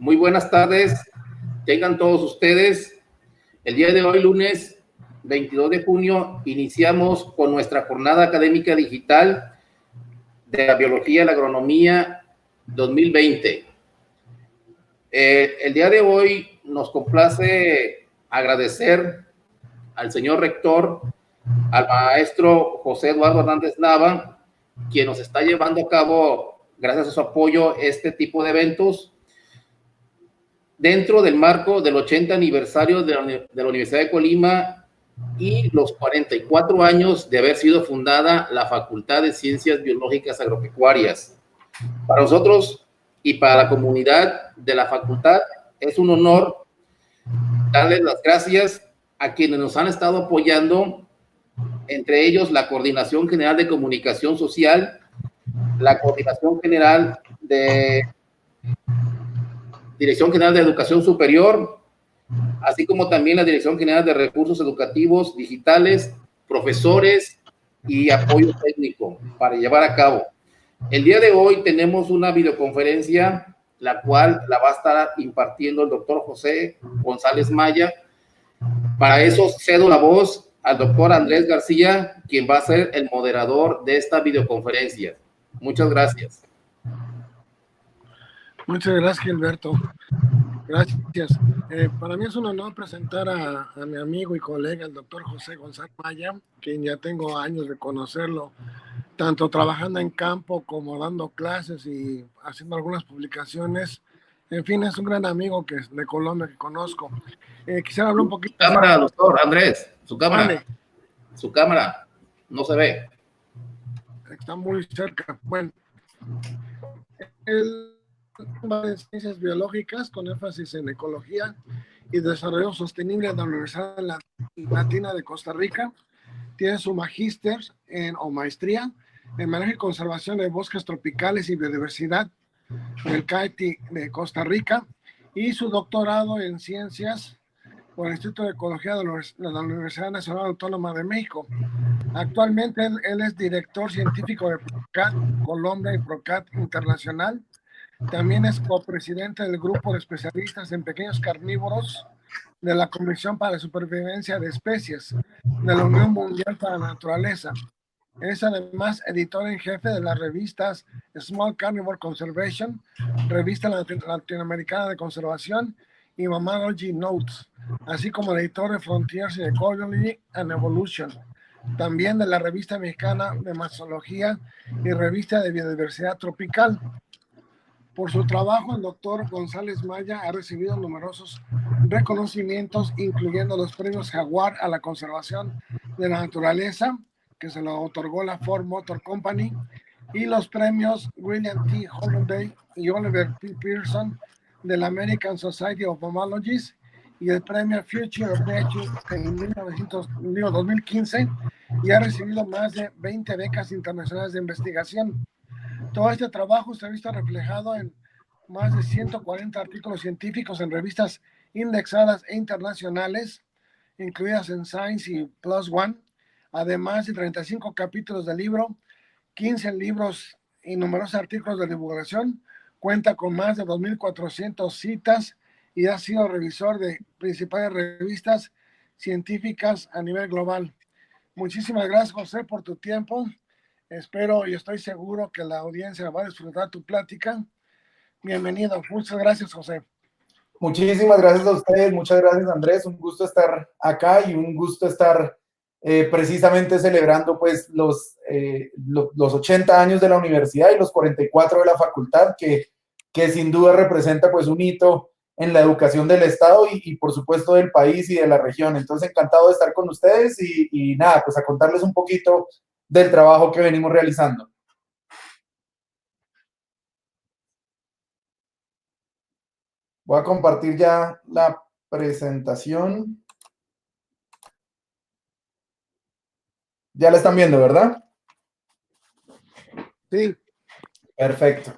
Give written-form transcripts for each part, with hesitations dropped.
Muy buenas tardes, tengan todos ustedes. El día de hoy, lunes 22 de junio, iniciamos con nuestra jornada académica digital de la biología y la agronomía 2020. El día de hoy nos complace agradecer al señor rector, al maestro José Eduardo Hernández Nava, quien nos está llevando a cabo, gracias a su apoyo, este tipo de eventos dentro del marco del 80 aniversario de la Universidad de Colima y los 44 años de haber sido fundada la Facultad de Ciencias Biológicas Agropecuarias. Para nosotros y para la comunidad de la facultad es un honor darles las gracias a quienes nos han estado apoyando, entre ellos la Coordinación General de Comunicación Social, la Coordinación General de Dirección General de Educación Superior, así como también la Dirección General de Recursos Educativos Digitales, profesores y apoyo técnico para llevar a cabo. El día de hoy tenemos una videoconferencia, la cual la va a estar impartiendo el doctor José González Maya. Para eso cedo la voz al doctor Andrés García, quien va a ser el moderador de esta videoconferencia. Muchas gracias. Muchas gracias, Gilberto. Gracias. Para mí es un honor presentar a mi amigo y colega, el doctor José González Maya, quien ya tengo años de conocerlo, tanto trabajando en campo como dando clases y haciendo algunas publicaciones. En fin, es un gran amigo de Colombia que conozco. Quisiera hablar un poquito... Su cámara, doctor Andrés, su cámara. Vale. Su cámara, no se ve. Está muy cerca. Bueno, de ciencias biológicas con énfasis en ecología y desarrollo sostenible de la Universidad Latina de Costa Rica. Tiene su magíster o maestría en manejo y conservación de bosques tropicales y biodiversidad del CAETI de Costa Rica y su doctorado en ciencias por el Instituto de Ecología de la Universidad Nacional Autónoma de México. Actualmente él es director científico de PROCAT Colombia y PROCAT Internacional. También es copresidente del grupo de especialistas en pequeños carnívoros de la Comisión para la Supervivencia de Especies de la Unión Mundial para la Naturaleza. Es además editor en jefe de las revistas Small Carnivore Conservation, Revista Latinoamericana de Conservación y Mammalogy Notes, así como editor de Frontiers in Ecology and Evolution, también de la Revista Mexicana de Mazoología y Revista de Biodiversidad Tropical. Por su trabajo, el doctor González Maya ha recibido numerosos reconocimientos, incluyendo los premios Jaguar a la conservación de la naturaleza, que se lo otorgó la Ford Motor Company, y los premios William T. Holliday y Oliver P. Pearson de la American Society of Mammalogists, y el premio Future of Nature en 2015, y ha recibido más de 20 becas internacionales de investigación. Todo este trabajo se ha visto reflejado en más de 140 artículos científicos en revistas indexadas e internacionales, incluidas en Science y PLOS ONE, además de 35 capítulos de libro, 15 libros y numerosos artículos de divulgación. Cuenta con más de 2.400 citas y ha sido revisor de principales revistas científicas a nivel global. Muchísimas gracias, José, por tu tiempo. Espero y estoy seguro que la audiencia va a disfrutar tu plática. Bienvenido. Muchas gracias, José. Muchísimas gracias a ustedes. Muchas gracias, Andrés. Un gusto estar acá y un gusto estar precisamente celebrando pues los 80 años de la universidad y los 44 de la facultad, que sin duda representa pues un hito en la educación del Estado y por supuesto del país y de la región. Entonces, encantado de estar con ustedes y nada, pues a contarles un poquito del trabajo que venimos realizando. Voy a compartir ya la presentación. Ya la están viendo, ¿verdad? Sí. Perfecto.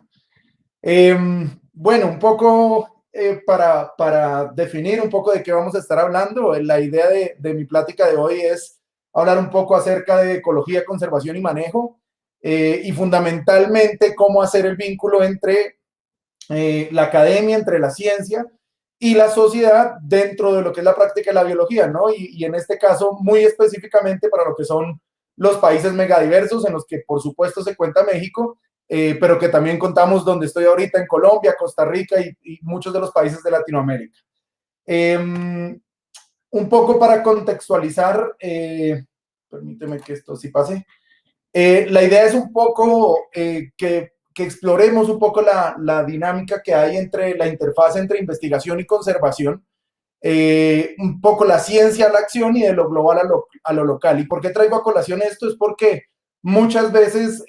Bueno, un poco para definir un poco de qué vamos a estar hablando, la idea de mi plática de hoy es hablar un poco acerca de ecología, conservación y manejo, y fundamentalmente cómo hacer el vínculo entre la academia, entre la ciencia y la sociedad dentro de lo que es la práctica de la biología, ¿no? Y en este caso, muy específicamente para lo que son los países megadiversos, en los que por supuesto se cuenta México, pero que también contamos donde estoy ahorita, en Colombia, Costa Rica y muchos de los países de Latinoamérica. Un poco para contextualizar, permíteme que esto sí pase. La idea es un poco que exploremos un poco la dinámica que hay entre la interfaz entre investigación y conservación, un poco la ciencia a la acción y de lo global a lo local. ¿Y por qué traigo a colación esto? Es porque muchas veces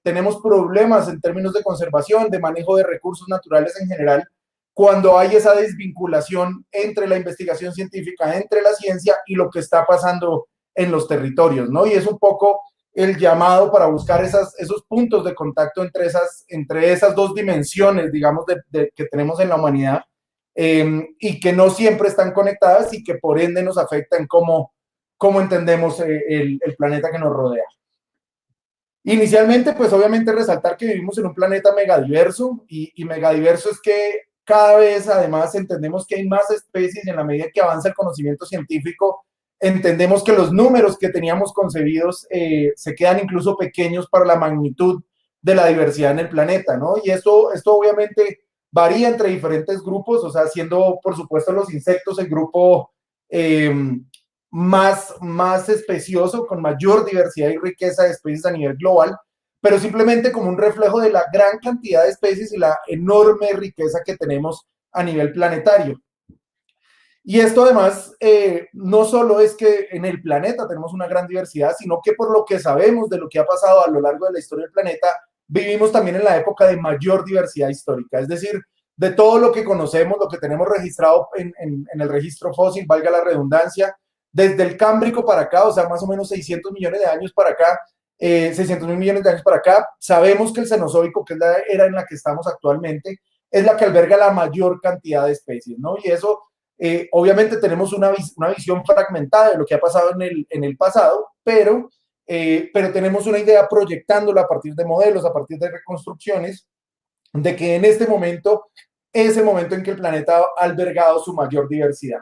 tenemos problemas en términos de conservación, de manejo de recursos naturales en general, cuando hay esa desvinculación entre la investigación científica, entre la ciencia y lo que está pasando en los territorios, ¿no? Y es un poco el llamado para buscar esos puntos de contacto entre esas dos dimensiones, digamos, que tenemos en la humanidad, y que no siempre están conectadas y que por ende nos afectan cómo entendemos el planeta que nos rodea. Inicialmente, pues obviamente resaltar que vivimos en un planeta megadiverso, y megadiverso es que cada vez además entendemos que hay más especies, y en la medida que avanza el conocimiento científico, entendemos que los números que teníamos concebidos se quedan incluso pequeños para la magnitud de la diversidad en el planeta, ¿no? Y esto obviamente varía entre diferentes grupos, o sea, siendo por supuesto los insectos el grupo más especioso, con mayor diversidad y riqueza de especies a nivel global, pero simplemente como un reflejo de la gran cantidad de especies y la enorme riqueza que tenemos a nivel planetario. Y esto además no solo es que en el planeta tenemos una gran diversidad, sino que por lo que sabemos de lo que ha pasado a lo largo de la historia del planeta, vivimos también en la época de mayor diversidad histórica, es decir, de todo lo que conocemos, lo que tenemos registrado en el registro fósil, valga la redundancia, desde el Cámbrico para acá, o sea, más o menos 600 millones de años para acá, 600.000 millones de años para acá, sabemos que el Cenozoico, que es la era en la que estamos actualmente, es la que alberga la mayor cantidad de especies, ¿no? Y eso, obviamente tenemos una visión fragmentada de lo que ha pasado en el pasado, pero tenemos una idea proyectándola a partir de modelos, a partir de reconstrucciones, de que en este momento es el momento en que el planeta ha albergado su mayor diversidad.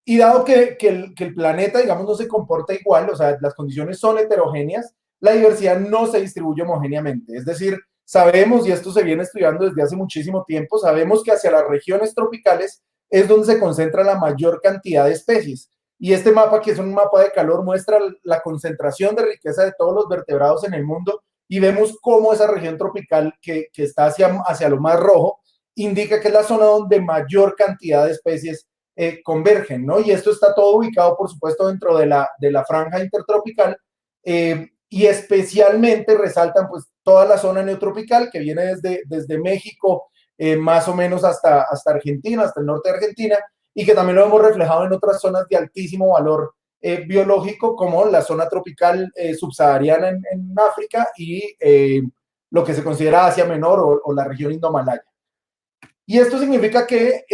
Y dado que el planeta, digamos, no se comporta igual, o sea, las condiciones son heterogéneas, la diversidad no se distribuye homogéneamente. Es decir, sabemos, y esto se viene estudiando desde hace muchísimo tiempo, sabemos que hacia las regiones tropicales es donde se concentra la mayor cantidad de especies. Y este mapa, que es un mapa de calor, muestra la concentración de riqueza de todos los vertebrados en el mundo, y vemos cómo esa región tropical que está hacia lo más rojo indica que es la zona donde mayor cantidad de especies convergen, ¿no? Y esto está todo ubicado, por supuesto, dentro de la franja intertropical, y especialmente resaltan pues toda la zona neotropical que viene desde México, más o menos hasta Argentina, hasta el norte de Argentina, y que también lo hemos reflejado en otras zonas de altísimo valor biológico, como la zona tropical subsahariana en África y lo que se considera Asia Menor o la región indomalaya. Y esto significa que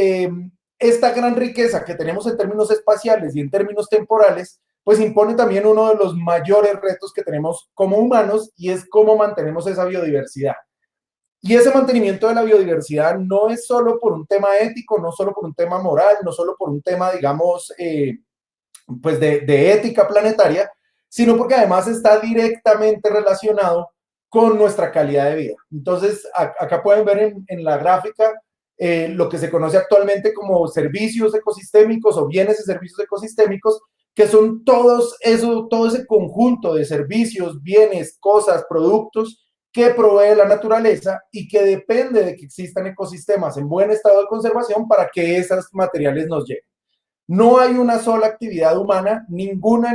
esta gran riqueza que tenemos en términos espaciales y en términos temporales, pues impone también uno de los mayores retos que tenemos como humanos, y es cómo mantenemos esa biodiversidad. Y ese mantenimiento de la biodiversidad no es solo por un tema ético, no solo por un tema moral, no solo por un tema, digamos, pues de ética planetaria, sino porque además está directamente relacionado con nuestra calidad de vida. Entonces, acá pueden ver en la gráfica lo que se conoce actualmente como servicios ecosistémicos o bienes y servicios ecosistémicos, que son todo ese conjunto de servicios, bienes, cosas, productos que provee la naturaleza y que depende de que existan ecosistemas en buen estado de conservación para que esos materiales nos lleguen. No hay una sola actividad humana, ninguna,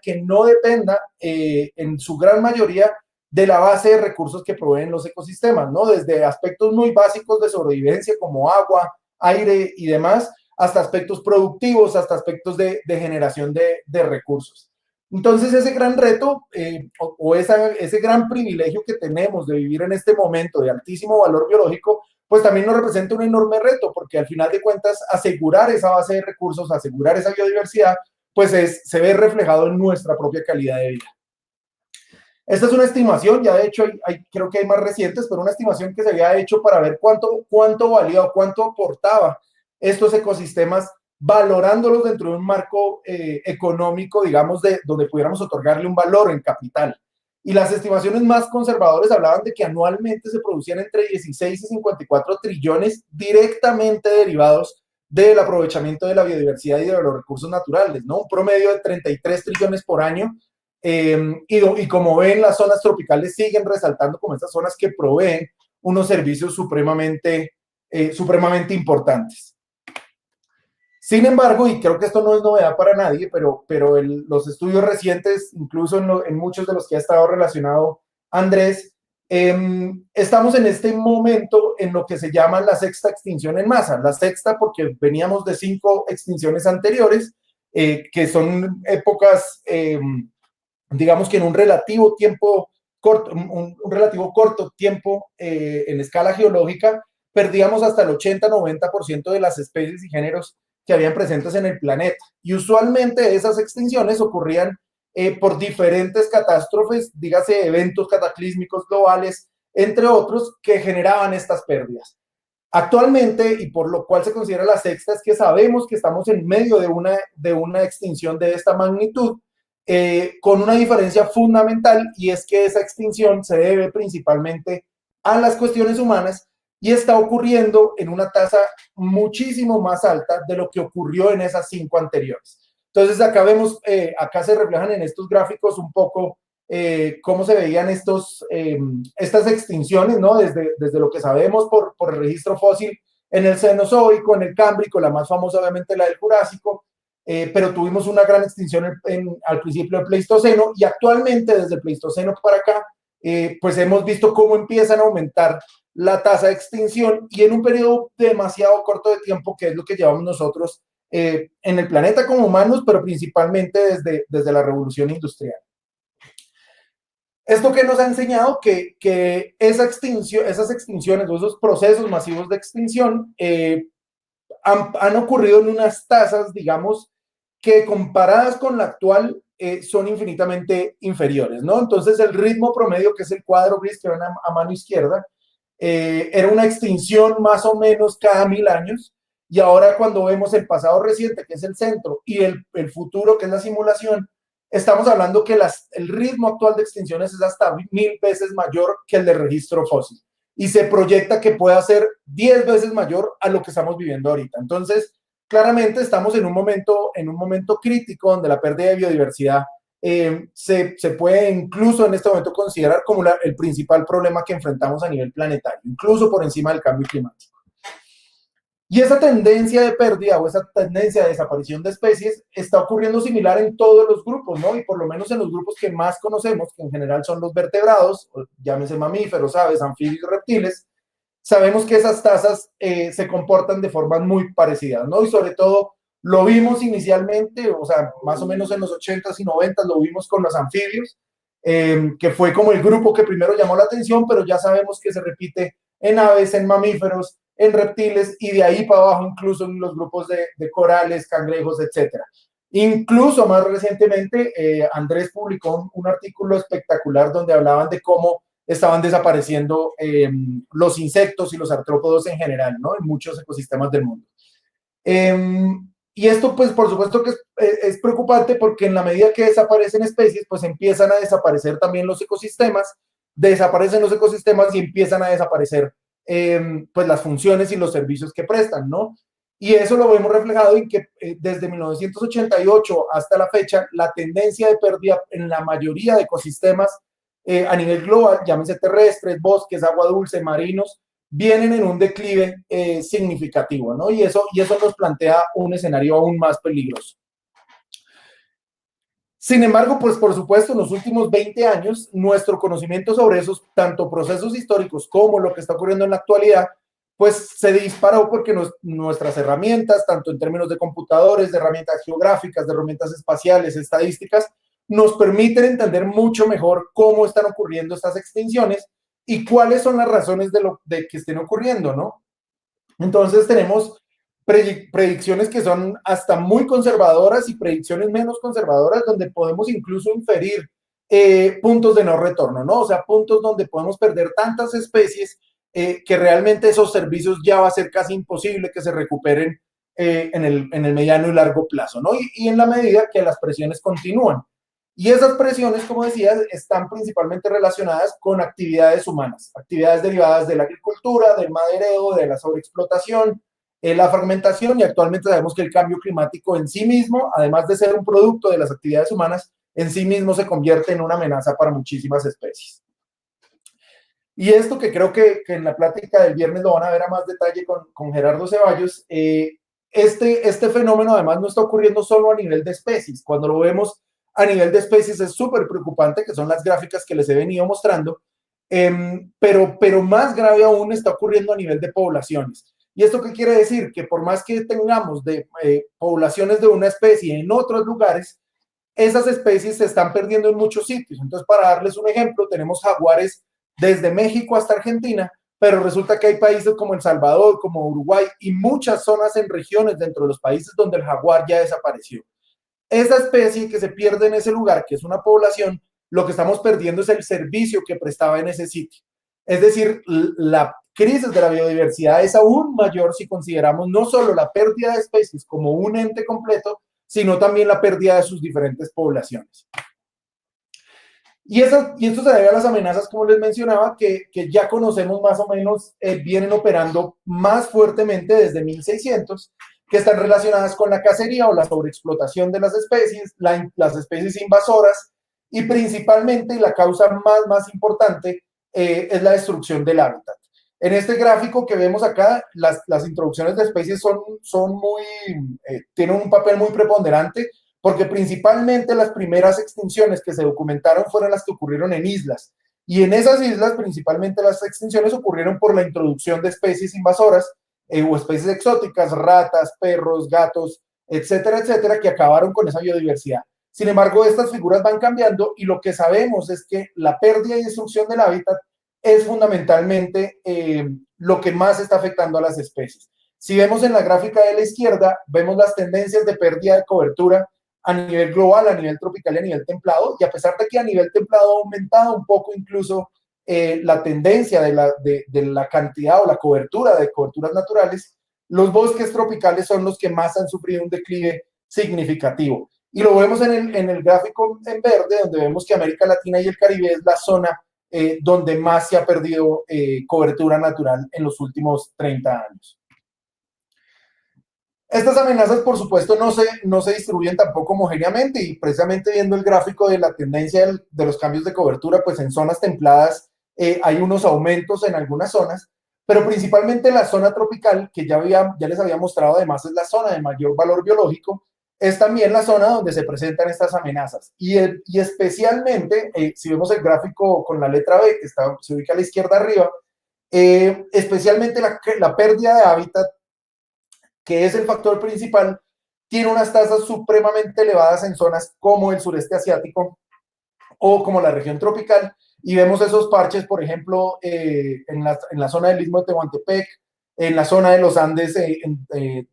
que no dependa en su gran mayoría de la base de recursos que proveen los ecosistemas, ¿no? Desde aspectos muy básicos de sobrevivencia como agua, aire y demás, hasta aspectos productivos, hasta aspectos de generación de recursos. Entonces, ese gran reto ese gran privilegio que tenemos de vivir en este momento de altísimo valor biológico, pues también nos representa un enorme reto, porque al final de cuentas, asegurar esa base de recursos, asegurar esa biodiversidad, pues se ve reflejado en nuestra propia calidad de vida. Esta es una estimación, ya de hecho creo que hay más recientes, pero una estimación que se había hecho para ver cuánto valía o cuánto aportaba estos ecosistemas, valorándolos dentro de un marco económico, digamos, donde pudiéramos otorgarle un valor en capital. Y las estimaciones más conservadoras hablaban de que anualmente se producían entre 16 y 54 trillones directamente derivados del aprovechamiento de la biodiversidad y de los recursos naturales, ¿no? Un promedio de 33 trillones por año. Y como ven, las zonas tropicales siguen resaltando como estas zonas que proveen unos servicios supremamente importantes. Sin embargo, y creo que esto no es novedad para nadie, pero los estudios recientes, incluso en muchos de los que ha estado relacionado Andrés, estamos en este momento en lo que se llama la sexta extinción en masa. La sexta porque veníamos de 5 extinciones anteriores, que son épocas, digamos que en un relativo tiempo corto, un relativo corto tiempo en escala geológica, perdíamos hasta el 80-90% de las especies y géneros que habían presentes en el planeta. Y usualmente esas extinciones ocurrían por diferentes catástrofes, dígase eventos cataclísmicos globales, entre otros, que generaban estas pérdidas. Actualmente, y por lo cual se considera la sexta, es que sabemos que estamos en medio de una extinción de esta magnitud, con una diferencia fundamental, y es que esa extinción se debe principalmente a las cuestiones humanas y está ocurriendo en una tasa muchísimo más alta de lo que ocurrió en esas 5 anteriores. Entonces acá vemos, acá se reflejan en estos gráficos un poco cómo se veían estas extinciones, ¿no? Desde lo que sabemos por el registro fósil en el Cenozoico, en el Cámbrico, la más famosa obviamente la del Jurásico, pero tuvimos una gran extinción al principio del Pleistoceno, y actualmente desde el Pleistoceno para acá, pues hemos visto cómo empiezan a aumentar la tasa de extinción, y en un periodo demasiado corto de tiempo, que es lo que llevamos nosotros en el planeta como humanos, pero principalmente desde la revolución industrial. Esto que nos ha enseñado que esas extinciones o esos procesos masivos de extinción han ocurrido en unas tasas, digamos, que comparadas con la actual son infinitamente inferiores, ¿no? Entonces el ritmo promedio, que es el cuadro gris que ven a mano izquierda, era una extinción más o menos cada 1000 años, y ahora cuando vemos el pasado reciente, que es el centro, y el futuro, que es la simulación, estamos hablando que el ritmo actual de extinciones es hasta 1000 veces mayor que el de registro fósil, y se proyecta que pueda ser 10 veces mayor a lo que estamos viviendo ahorita. Entonces, claramente estamos en un momento crítico donde la pérdida de biodiversidad se puede incluso en este momento considerar como el principal problema que enfrentamos a nivel planetario, incluso por encima del cambio climático. Y esa tendencia de pérdida o esa tendencia de desaparición de especies está ocurriendo similar en todos los grupos, ¿no? Y por lo menos en los grupos que más conocemos, que en general son los vertebrados, llámese mamíferos, aves, anfibios, reptiles, sabemos que esas tasas se comportan de formas muy parecidas, ¿no? Y sobre todo lo vimos inicialmente, o sea, más o menos en los 80s y 90s lo vimos con los anfibios, que fue como el grupo que primero llamó la atención, pero ya sabemos que se repite en aves, en mamíferos, en reptiles, y de ahí para abajo incluso en los grupos de corales, cangrejos, etcétera. Incluso más recientemente Andrés publicó un artículo espectacular donde hablaban de cómo estaban desapareciendo los insectos y los artrópodos en general, ¿no? En muchos ecosistemas del mundo. Y esto, pues, por supuesto que es preocupante, porque en la medida que desaparecen especies, pues empiezan a desaparecer también los ecosistemas, desaparecen los ecosistemas y empiezan a desaparecer pues las funciones y los servicios que prestan, ¿no? Y eso lo vemos reflejado en que desde 1988 hasta la fecha, la tendencia de pérdida en la mayoría de ecosistemas a nivel global, llámense terrestres, bosques, agua dulce, marinos, vienen en un declive significativo, ¿no? Y eso nos plantea un escenario aún más peligroso. Sin embargo, pues por supuesto, en los últimos 20 años, nuestro conocimiento sobre esos tanto procesos históricos como lo que está ocurriendo en la actualidad, pues se disparó, porque nuestras herramientas, tanto en términos de computadores, de herramientas geográficas, de herramientas espaciales, estadísticas, nos permiten entender mucho mejor cómo están ocurriendo estas extinciones y cuáles son las razones de que estén ocurriendo, ¿no? Entonces tenemos predicciones que son hasta muy conservadoras y predicciones menos conservadoras, donde podemos incluso inferir puntos de no retorno, ¿no? O sea, puntos donde podemos perder tantas especies que realmente esos servicios ya va a ser casi imposible que se recuperen en el mediano y largo plazo, ¿no? Y en la medida que las presiones continúan. Y esas presiones, como decía, están principalmente relacionadas con actividades humanas, actividades derivadas de la agricultura, del madereo, de la sobreexplotación, la fragmentación, y actualmente sabemos que el cambio climático en sí mismo, además de ser un producto de las actividades humanas, en sí mismo se convierte en una amenaza para muchísimas especies. Y esto que creo que en la plática del viernes lo van a ver a más detalle con Gerardo Ceballos, este fenómeno además no está ocurriendo solo a nivel de especies. Cuando lo vemos a nivel de especies es súper preocupante, que son las gráficas que les he venido mostrando, pero más grave aún está ocurriendo a nivel de poblaciones. ¿Y esto qué quiere decir? Que por más que tengamos poblaciones de una especie en otros lugares, esas especies se están perdiendo en muchos sitios. Entonces, para darles un ejemplo, tenemos jaguares desde México hasta Argentina, pero resulta que hay países como El Salvador, como Uruguay y muchas zonas en regiones dentro de los países donde el jaguar ya desapareció. Esa especie que se pierde en ese lugar, que es una población, lo que estamos perdiendo es el servicio que prestaba en ese sitio. Es decir, la crisis de la biodiversidad es aún mayor si consideramos no solo la pérdida de especies como un ente completo, sino también la pérdida de sus diferentes poblaciones. Y esto se debe a las amenazas, como les mencionaba, que ya conocemos más o menos, vienen operando más fuertemente desde 1600, que están relacionadas con la cacería o la sobreexplotación de las especies, las especies invasoras, y principalmente, y la causa más importante, es la destrucción del hábitat. En este gráfico que vemos acá, las introducciones de especies tienen un papel muy preponderante, porque principalmente las primeras extinciones que se documentaron fueron las que ocurrieron en islas. Y en esas islas, principalmente las extinciones ocurrieron por la introducción de especies invasoras o especies exóticas, ratas, perros, gatos, etcétera, etcétera, que acabaron con esa biodiversidad. Sin embargo, estas figuras van cambiando y lo que sabemos es que la pérdida y destrucción del hábitat es fundamentalmente lo que más está afectando a las especies. Si vemos en la gráfica de la izquierda, vemos las tendencias de pérdida de cobertura a nivel global, a nivel tropical y a nivel templado, y a pesar de que a nivel templado ha aumentado un poco incluso la tendencia de la cantidad o la cobertura de coberturas naturales, los bosques tropicales son los que más han sufrido un declive significativo. Y lo vemos en el gráfico en verde, donde vemos que América Latina y el Caribe es la zona donde más se ha perdido cobertura natural en los últimos 30 años. Estas amenazas, por supuesto, no se distribuyen tampoco homogéneamente, y precisamente viendo el gráfico de la tendencia de los cambios de cobertura, pues en zonas templadas hay unos aumentos en algunas zonas, pero principalmente la zona tropical, que ya les había mostrado, además es la zona de mayor valor biológico, es también la zona donde se presentan estas amenazas. Y especialmente, si vemos el gráfico con la letra B, que se ubica a la izquierda arriba, especialmente la pérdida de hábitat, que es el factor principal, tiene unas tasas supremamente elevadas en zonas como el sureste asiático o como la región tropical, y vemos esos parches, por ejemplo, en la zona del Istmo de Tehuantepec, en la zona de los Andes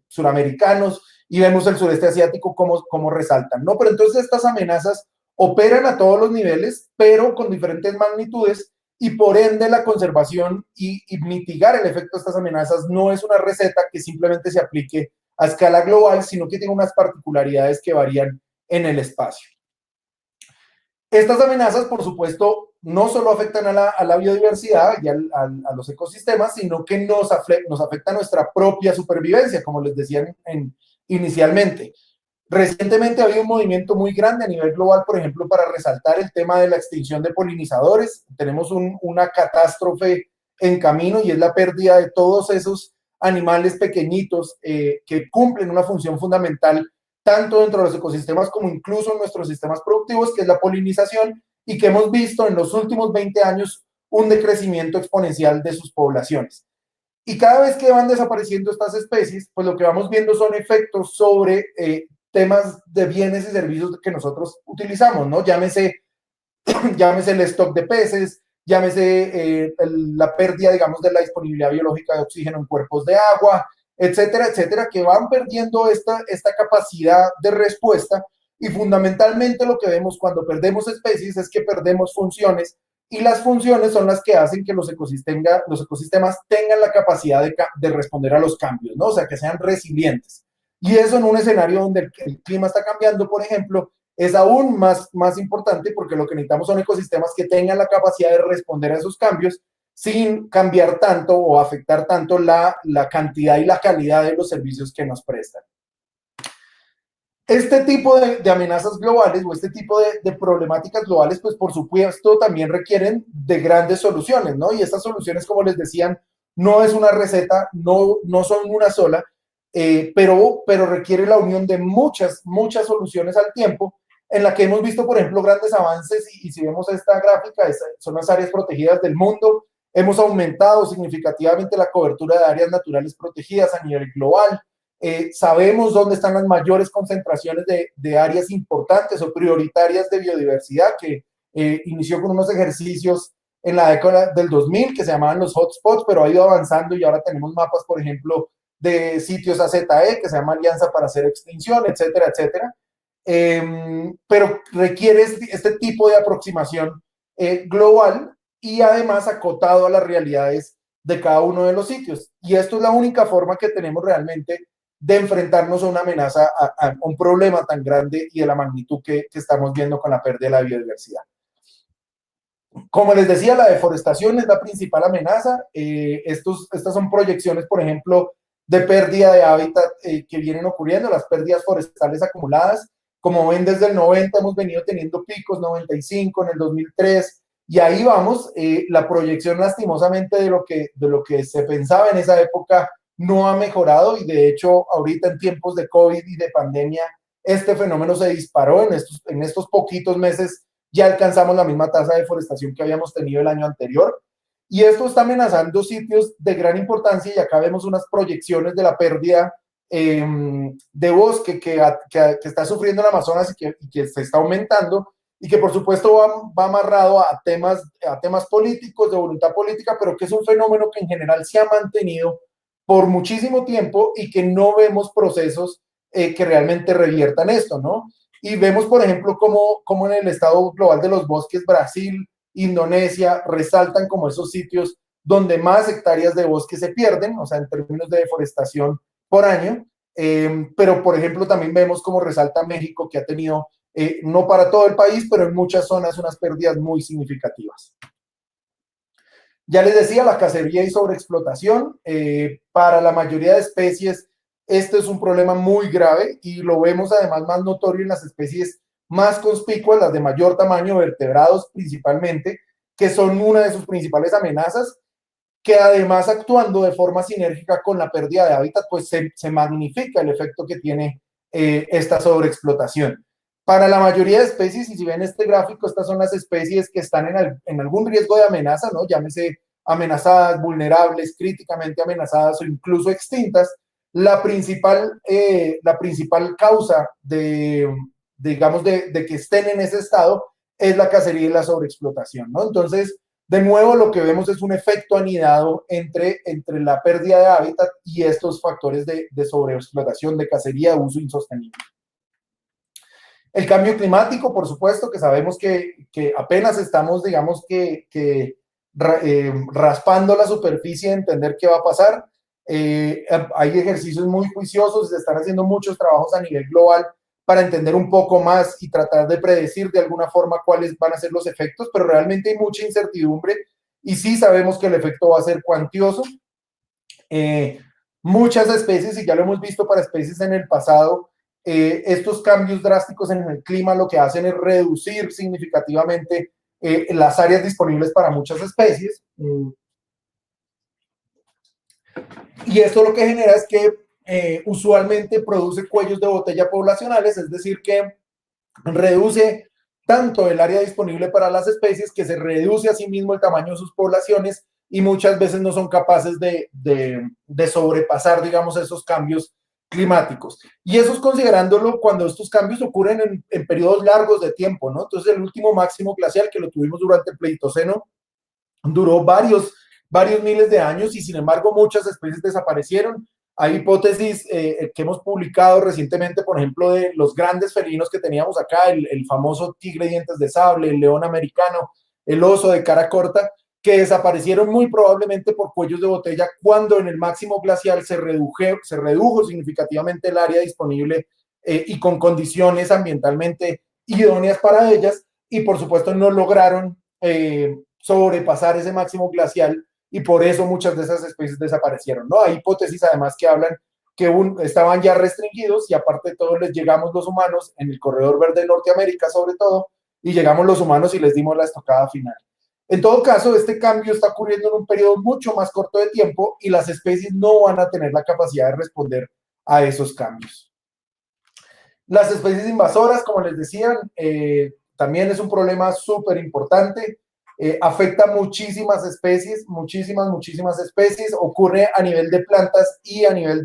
suramericanos, y vemos el sureste asiático como resaltan, ¿no? Pero entonces estas amenazas operan a todos los niveles, pero con diferentes magnitudes, y por ende la conservación y mitigar el efecto de estas amenazas no es una receta que simplemente se aplique a escala global, sino que tiene unas particularidades que varían en el espacio. Estas amenazas, por supuesto, no solo afectan a la biodiversidad y a los ecosistemas, sino que nos afecta a nuestra propia supervivencia, como les decía inicialmente. Recientemente ha habido un movimiento muy grande a nivel global, por ejemplo, para resaltar el tema de la extinción de polinizadores. Tenemos una catástrofe en camino, y es la pérdida de todos esos animales pequeñitos que cumplen una función fundamental tanto dentro de los ecosistemas como incluso en nuestros sistemas productivos, que es la polinización, y que hemos visto en los últimos 20 años un decrecimiento exponencial de sus poblaciones. Y cada vez que van desapareciendo estas especies, pues lo que vamos viendo son efectos sobre temas de bienes y servicios que nosotros utilizamos, ¿no? Llámese el stock de peces, llámese la pérdida, digamos, de la disponibilidad biológica de oxígeno en cuerpos de agua, etcétera, etcétera, que van perdiendo esta capacidad de respuesta, y fundamentalmente lo que vemos cuando perdemos especies es que perdemos funciones, y las funciones son las que hacen que los ecosistemas tengan la capacidad de responder a los cambios, ¿no? O sea, que sean resilientes. Y eso en un escenario donde el clima está cambiando, por ejemplo, es aún más importante, porque lo que necesitamos son ecosistemas que tengan la capacidad de responder a esos cambios sin cambiar tanto o afectar tanto la cantidad y la calidad de los servicios que nos prestan. Este tipo de amenazas globales o este tipo de problemáticas globales, pues por supuesto también requieren de grandes soluciones, ¿no? Y estas soluciones, como les decían, no es una receta, no son una sola, pero requiere la unión de muchas soluciones al tiempo, en la que hemos visto, por ejemplo, grandes avances, y si vemos esta gráfica, son las áreas protegidas del mundo. Hemos aumentado significativamente la cobertura de áreas naturales protegidas a nivel global. Sabemos dónde están las mayores concentraciones de áreas importantes o prioritarias de biodiversidad, que inició con unos ejercicios en la década del 2000 que se llamaban los hotspots, pero ha ido avanzando y ahora tenemos mapas, por ejemplo, de sitios AZE, que se llama Alianza para Cero Extinción, etcétera, etcétera. Pero requiere este tipo de aproximación global y además acotado a las realidades de cada uno de los sitios. Y esto es la única forma que tenemos realmente de enfrentarnos a una amenaza, a un problema tan grande y de la magnitud que estamos viendo con la pérdida de la biodiversidad. Como les decía, la deforestación es la principal amenaza. Estas son proyecciones, por ejemplo, de pérdida de hábitat que vienen ocurriendo, las pérdidas forestales acumuladas. Como ven, desde el 90 hemos venido teniendo picos, 95, en el 2003, y ahí vamos. La proyección, lastimosamente, de lo que se pensaba en esa época no ha mejorado, y de hecho ahorita en tiempos de COVID y de pandemia este fenómeno se disparó. En estos poquitos meses ya alcanzamos la misma tasa de deforestación que habíamos tenido el año anterior, y esto está amenazando sitios de gran importancia. Y acá vemos unas proyecciones de la pérdida de bosque que está sufriendo el Amazonas y que se está aumentando, y que por supuesto va amarrado a temas políticos, de voluntad política, pero que es un fenómeno que en general se ha mantenido por muchísimo tiempo y que no vemos procesos que realmente reviertan esto, ¿no? Y vemos, por ejemplo, cómo en el estado global de los bosques, Brasil, Indonesia, resaltan como esos sitios donde más hectáreas de bosque se pierden, o sea, en términos de deforestación por año. Pero, por ejemplo, también vemos cómo resalta México, que ha tenido, no para todo el país, pero en muchas zonas, unas pérdidas muy significativas. Ya les decía, la cacería y sobreexplotación. Para la mayoría de especies, este es un problema muy grave, y lo vemos además más notorio en las especies más conspicuas, las de mayor tamaño, vertebrados principalmente, que son una de sus principales amenazas, que además, actuando de forma sinérgica con la pérdida de hábitat, pues se magnifica el efecto que tiene esta sobreexplotación. Para la mayoría de especies, y si ven este gráfico, estas son las especies que están en algún riesgo de amenaza, ¿no? Llámese amenazadas, vulnerables, críticamente amenazadas o incluso extintas. La principal causa digamos, de que estén en ese estado es la cacería y la sobreexplotación, ¿no? Entonces, de nuevo, lo que vemos es un efecto anidado entre la pérdida de hábitat y estos factores de sobreexplotación, de cacería, de uso insostenible. El cambio climático, por supuesto, que sabemos que apenas estamos, digamos, raspando la superficie de entender qué va a pasar. Hay ejercicios muy juiciosos, se están haciendo muchos trabajos a nivel global para entender un poco más y tratar de predecir de alguna forma cuáles van a ser los efectos, pero realmente hay mucha incertidumbre, y sí sabemos que el efecto va a ser cuantioso. Muchas especies, y ya lo hemos visto para especies en el pasado, estos cambios drásticos en el clima lo que hacen es reducir significativamente las áreas disponibles para muchas especies. Y esto lo que genera es que usualmente produce cuellos de botella poblacionales, es decir, que reduce tanto el área disponible para las especies, que se reduce a sí mismo el tamaño de sus poblaciones, y muchas veces no son capaces de sobrepasar, digamos, esos cambios climáticos. Y eso es considerándolo cuando estos cambios ocurren en periodos largos de tiempo, ¿no? Entonces, el último máximo glacial, que lo tuvimos durante el Pleistoceno, duró varios miles de años, y sin embargo muchas especies desaparecieron. Hay hipótesis que hemos publicado recientemente, por ejemplo, de los grandes felinos que teníamos acá, el famoso tigre de dientes de sable, el león americano, el oso de cara corta, que desaparecieron muy probablemente por cuellos de botella cuando en el máximo glacial se redujo significativamente el área disponible y con condiciones ambientalmente idóneas para ellas, y por supuesto no lograron sobrepasar ese máximo glacial, y por eso muchas de esas especies desaparecieron, ¿no? Hay hipótesis además que hablan que estaban ya restringidos y aparte de todo les llegamos los humanos en el corredor verde de Norteamérica sobre todo, y llegamos los humanos y les dimos la estocada final. En todo caso, este cambio está ocurriendo en un periodo mucho más corto de tiempo y las especies no van a tener la capacidad de responder a esos cambios. Las especies invasoras, como les decía, también es un problema súper importante. Afecta muchísimas especies, muchísimas especies. Ocurre a nivel de plantas y a nivel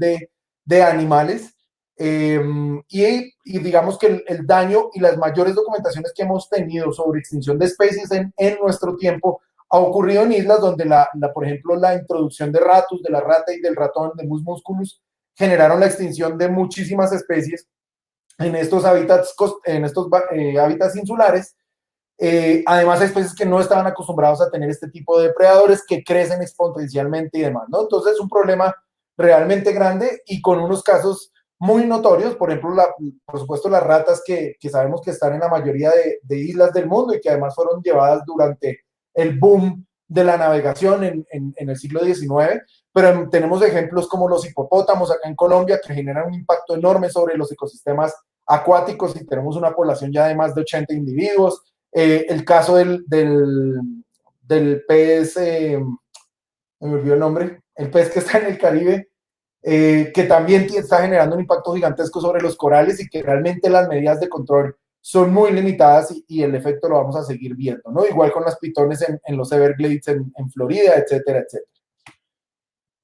de animales. Y digamos que el daño y las mayores documentaciones que hemos tenido sobre extinción de especies en nuestro tiempo ha ocurrido en islas donde, por ejemplo, la introducción de ratus, de la rata y del ratón, de Mus musculus, generaron la extinción de muchísimas especies en estos hábitats, hábitats insulares. Además, especies que no estaban acostumbrados a tener este tipo de depredadores que crecen exponencialmente y demás, ¿no? Entonces es un problema realmente grande y con unos casos muy notorios, por ejemplo, por supuesto las ratas que sabemos que están en la mayoría de islas del mundo y que además fueron llevadas durante el boom de la navegación en el siglo XIX, pero tenemos ejemplos como los hipopótamos acá en Colombia que generan un impacto enorme sobre los ecosistemas acuáticos y tenemos una población ya de más de 80 individuos. El caso del pez, me olvidó el nombre, el pez que está en el Caribe, que también está generando un impacto gigantesco sobre los corales y que realmente las medidas de control son muy limitadas y el efecto lo vamos a seguir viendo, ¿no? Igual con las pitones en los Everglades en Florida, etcétera, etcétera.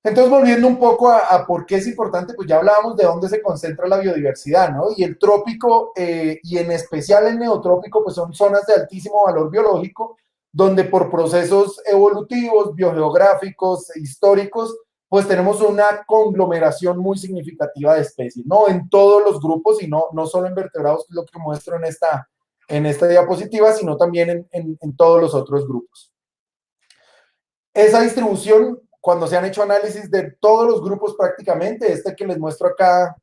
Entonces, volviendo un poco a por qué es importante, pues ya hablábamos de dónde se concentra la biodiversidad, ¿no? Y el trópico, y en especial el neotrópico, pues son zonas de altísimo valor biológico, donde por procesos evolutivos, biogeográficos, históricos, pues tenemos una conglomeración muy significativa de especies, ¿no? En todos los grupos y no solo en vertebrados, que es lo que muestro en esta diapositiva, sino también en todos los otros grupos. Esa distribución, cuando se han hecho análisis de todos los grupos prácticamente, este que les muestro acá,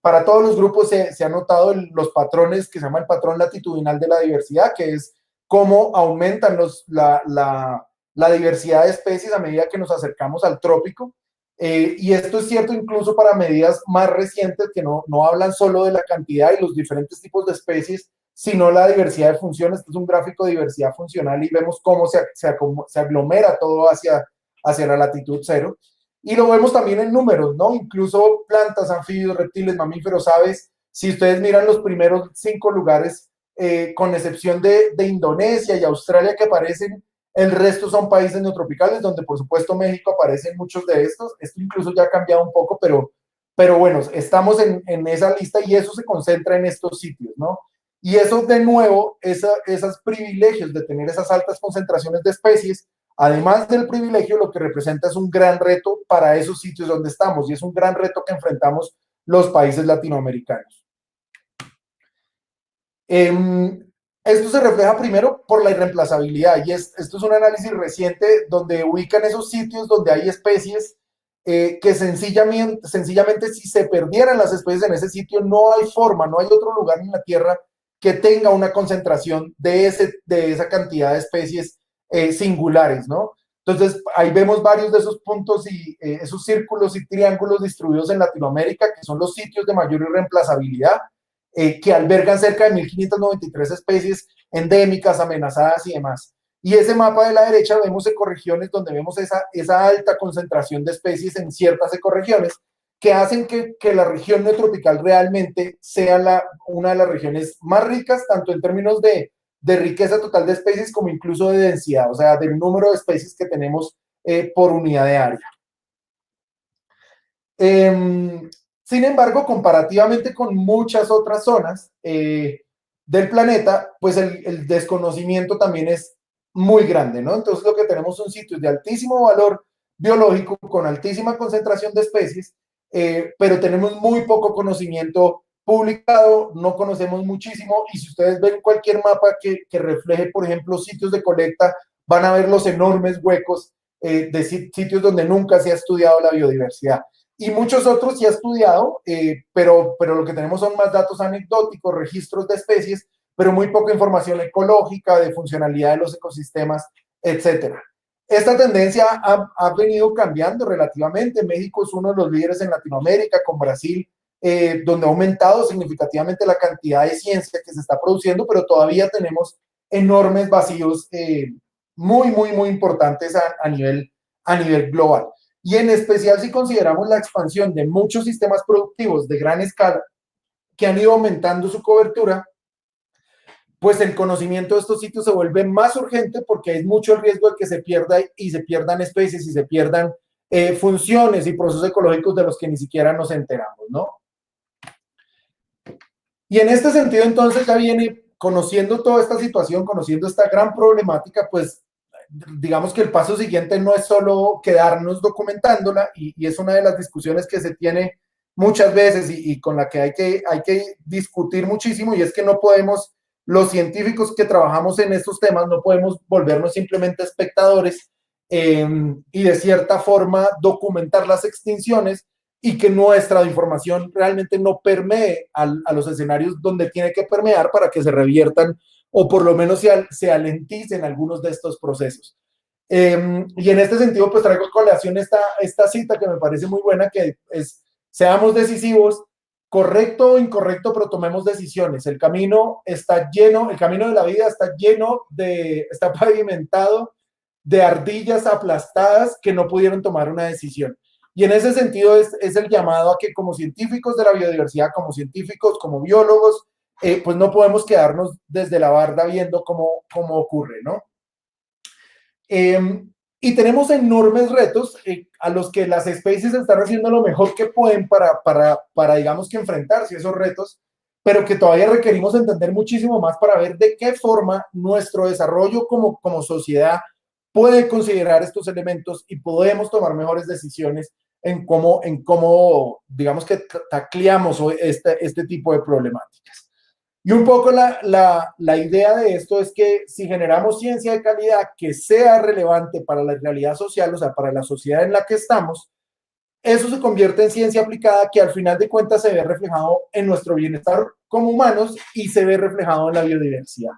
para todos los grupos se han notado los patrones que se llama el patrón latitudinal de la diversidad, que es cómo aumentan la diversidad de especies a medida que nos acercamos al trópico. Y esto es cierto incluso para medidas más recientes que no hablan solo de la cantidad y los diferentes tipos de especies, sino la diversidad de funciones. Este es un gráfico de diversidad funcional y vemos cómo se aglomera todo hacia la latitud cero. Y lo vemos también en números, ¿no? Incluso plantas, anfibios, reptiles, mamíferos, aves. Si ustedes miran los primeros 5 lugares, con excepción de Indonesia y Australia que aparecen, el resto son países neotropicales, donde por supuesto México aparece en muchos de estos. Esto incluso ya ha cambiado un poco, pero bueno, estamos en esa lista y eso se concentra en estos sitios, ¿no? Y eso, de nuevo, esos privilegios de tener esas altas concentraciones de especies, además del privilegio, lo que representa es un gran reto para esos sitios donde estamos y es un gran reto que enfrentamos los países latinoamericanos. Esto se refleja primero por la irreemplazabilidad y esto es un análisis reciente donde ubican esos sitios donde hay especies que sencillamente si se perdieran las especies en ese sitio no hay forma, no hay otro lugar en la Tierra que tenga una concentración de esa cantidad de especies singulares, ¿no? Entonces, ahí vemos varios de esos puntos y esos círculos y triángulos distribuidos en Latinoamérica, que son los sitios de mayor irreemplazabilidad, que albergan cerca de 1.593 especies endémicas, amenazadas y demás. Y ese mapa de la derecha vemos ecorregiones donde vemos esa alta concentración de especies en ciertas ecorregiones, que hacen que la región neotropical realmente sea una de las regiones más ricas, tanto en términos de riqueza total de especies como incluso de densidad, o sea, del número de especies que tenemos por unidad de área. Sin embargo, comparativamente con muchas otras zonas del planeta, pues el desconocimiento también es muy grande, ¿no? Entonces lo que tenemos son sitios de altísimo valor biológico con altísima concentración de especies, pero tenemos muy poco conocimiento publicado, no conocemos muchísimo, y si ustedes ven cualquier mapa que refleje, por ejemplo, sitios de colecta, van a ver los enormes huecos de sitios donde nunca se ha estudiado la biodiversidad. Y muchos otros se ha estudiado, pero lo que tenemos son más datos anecdóticos, registros de especies, pero muy poca información ecológica, de funcionalidad de los ecosistemas, etcétera. Esta tendencia ha venido cambiando relativamente. México es uno de los líderes en Latinoamérica, con Brasil, donde ha aumentado significativamente la cantidad de ciencia que se está produciendo, pero todavía tenemos enormes vacíos muy importantes a nivel global. Y en especial si consideramos la expansión de muchos sistemas productivos de gran escala que han ido aumentando su cobertura, pues el conocimiento de estos sitios se vuelve más urgente porque hay mucho riesgo de que se pierda y se pierdan especies y se pierdan funciones y procesos ecológicos de los que ni siquiera nos enteramos, ¿no? Y en este sentido, entonces, ya viene conociendo toda esta situación, conociendo esta gran problemática, pues digamos que el paso siguiente no es solo quedarnos documentándola, y es una de las discusiones que se tiene muchas veces y con la que hay que discutir muchísimo, y es que no podemos, los científicos que trabajamos en estos temas, no podemos volvernos simplemente espectadores y de cierta forma documentar las extinciones y que nuestra información realmente no permee a los escenarios donde tiene que permear para que se reviertan o por lo menos se alenticen algunos de estos procesos. Y en este sentido, pues traigo a colación esta cita que me parece muy buena, que es: seamos decisivos, correcto o incorrecto, pero tomemos decisiones. El camino de la vida está pavimentado de ardillas aplastadas que no pudieron tomar una decisión. Y en ese sentido es el llamado a que, como científicos de la biodiversidad, como científicos, como biólogos, pues no podemos quedarnos desde la barda viendo cómo ocurre, ¿no? Y tenemos enormes retos a los que las especies están haciendo lo mejor que pueden para digamos que enfrentarse a esos retos, pero que todavía requerimos entender muchísimo más para ver de qué forma nuestro desarrollo como sociedad puede considerar estos elementos y podemos tomar mejores decisiones en cómo digamos que tacleamos este tipo de problemáticas. Y un poco la idea de esto es que si generamos ciencia de calidad que sea relevante para la realidad social, o sea, para la sociedad en la que estamos, eso se convierte en ciencia aplicada que al final de cuentas se ve reflejado en nuestro bienestar como humanos y se ve reflejado en la biodiversidad.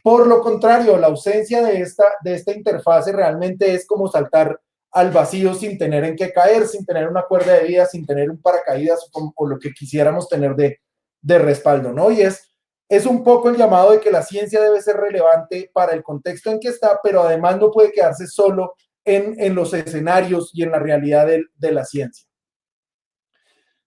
Por lo contrario, la ausencia de esta interfase realmente es como saltar al vacío sin tener en qué caer, sin tener una cuerda de vida, sin tener un paracaídas o lo que quisiéramos tener de respaldo, ¿no? Y es un poco el llamado de que la ciencia debe ser relevante para el contexto en que está, pero además no puede quedarse solo en los escenarios y en la realidad de la ciencia.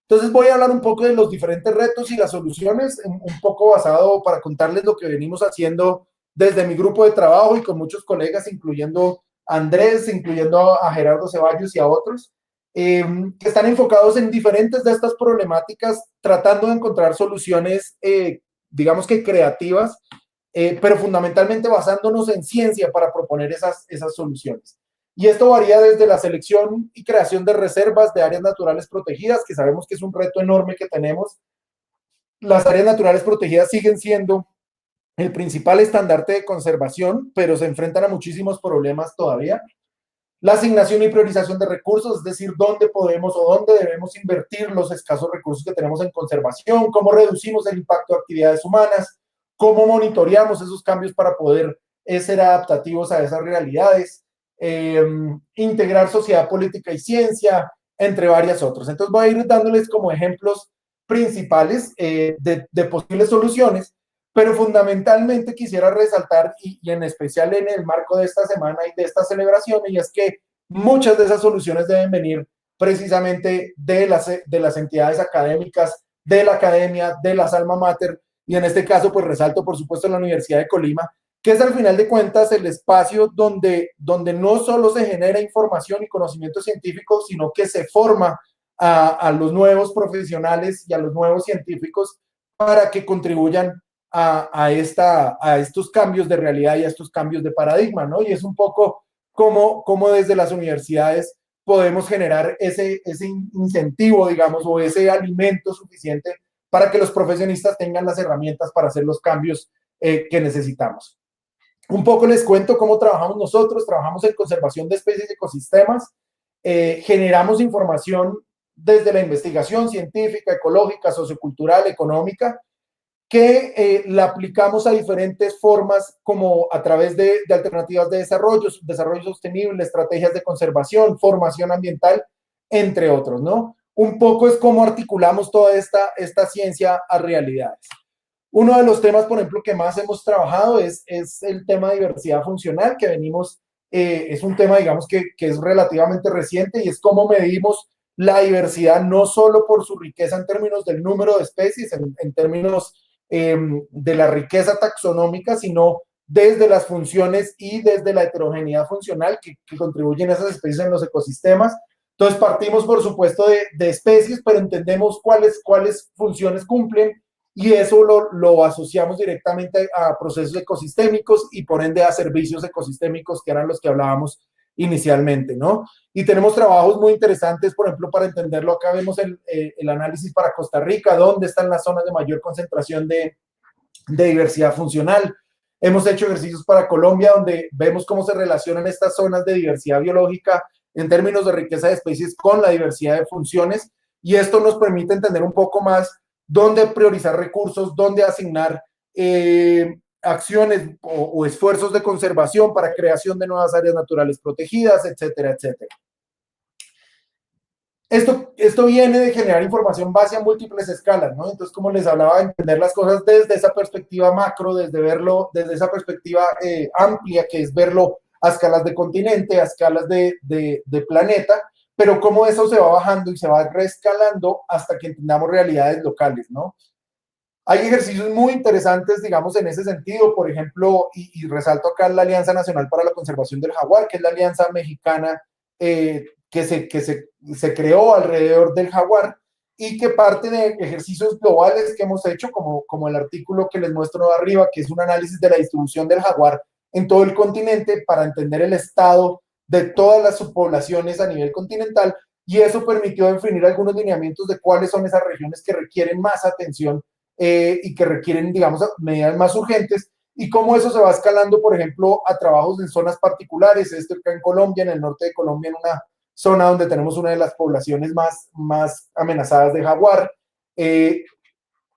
Entonces voy a hablar un poco de los diferentes retos y las soluciones, un poco basado para contarles lo que venimos haciendo desde mi grupo de trabajo y con muchos colegas, incluyendo a Andrés, incluyendo a Gerardo Ceballos y a otros, que están enfocados en diferentes de estas problemáticas, tratando de encontrar soluciones, digamos que creativas, pero fundamentalmente basándonos en ciencia para proponer esas soluciones. Y esto varía desde la selección y creación de reservas de áreas naturales protegidas, que sabemos que es un reto enorme que tenemos. Las áreas naturales protegidas siguen siendo el principal estandarte de conservación, pero se enfrentan a muchísimos problemas todavía. La asignación y priorización de recursos, es decir, dónde podemos o dónde debemos invertir los escasos recursos que tenemos en conservación, cómo reducimos el impacto de actividades humanas, cómo monitoreamos esos cambios para poder ser adaptativos a esas realidades. Integrar sociedad, política y ciencia, entre varias otras. Entonces voy a ir dándoles como ejemplos principales de posibles soluciones, pero fundamentalmente quisiera resaltar, y en especial en el marco de esta semana y de esta celebración, y es que muchas de esas soluciones deben venir precisamente de las entidades académicas, de la academia, de las alma mater, y en este caso pues resalto por supuesto la Universidad de Colima, que es al final de cuentas el espacio donde no solo se genera información y conocimiento científico, sino que se forma a los nuevos profesionales y a los nuevos científicos para que contribuyan a estos cambios de realidad y a estos cambios de paradigma, ¿no? Y es un poco como desde las universidades podemos generar ese incentivo, digamos, o ese alimento suficiente para que los profesionistas tengan las herramientas para hacer los cambios que necesitamos. Un poco les cuento cómo trabajamos nosotros. Trabajamos en conservación de especies y ecosistemas. Generamos información desde la investigación científica, ecológica, sociocultural, económica, que la aplicamos a diferentes formas, como a través de alternativas de desarrollo sostenible, estrategias de conservación, formación ambiental, entre otros, ¿no? Un poco es cómo articulamos toda esta ciencia a realidades. Uno de los temas, por ejemplo, que más hemos trabajado es el tema de diversidad funcional, que venimos, es un tema, digamos, que es relativamente reciente, y es cómo medimos la diversidad no solo por su riqueza en términos del número de especies, en términos de la riqueza taxonómica, sino desde las funciones y desde la heterogeneidad funcional que contribuyen a esas especies en los ecosistemas. Entonces partimos, por supuesto, de especies, pero entendemos cuáles funciones cumplen, y eso lo asociamos directamente a procesos ecosistémicos y por ende a servicios ecosistémicos, que eran los que hablábamos inicialmente, ¿no? Y tenemos trabajos muy interesantes, por ejemplo, para entenderlo. Acá vemos el análisis para Costa Rica, dónde están las zonas de mayor concentración de diversidad funcional. Hemos hecho ejercicios para Colombia, donde vemos cómo se relacionan estas zonas de diversidad biológica en términos de riqueza de especies con la diversidad de funciones, y esto nos permite entender un poco más dónde priorizar recursos, dónde asignar acciones o esfuerzos de conservación para creación de nuevas áreas naturales protegidas, etcétera, etcétera. Esto viene de generar información base a múltiples escalas, ¿no? Entonces, como les hablaba, entender las cosas desde esa perspectiva macro, desde esa perspectiva amplia, que es verlo a escalas de continente, a escalas de planeta, pero cómo eso se va bajando y se va reescalando hasta que entendamos realidades locales, ¿no? Hay ejercicios muy interesantes, digamos, en ese sentido. Por ejemplo, y resalto acá la Alianza Nacional para la Conservación del Jaguar, que es la alianza mexicana que se creó alrededor del jaguar, y que parte de ejercicios globales que hemos hecho, como el artículo que les muestro arriba, que es un análisis de la distribución del jaguar en todo el continente para entender el estado de todas las subpoblaciones a nivel continental, y eso permitió definir algunos lineamientos de cuáles son esas regiones que requieren más atención y que requieren, digamos, medidas más urgentes, y cómo eso se va escalando, por ejemplo, a trabajos en zonas particulares. Esto acá en Colombia, en el norte de Colombia, en una zona donde tenemos una de las poblaciones más amenazadas de jaguar,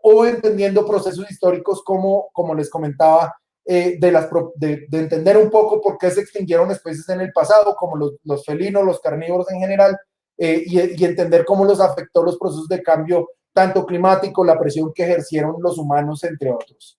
o entendiendo procesos históricos como les comentaba, de entender un poco por qué se extinguieron especies en el pasado, como los felinos, los carnívoros en general, y entender cómo los afectó los procesos de cambio, tanto climático, la presión que ejercieron los humanos, entre otros.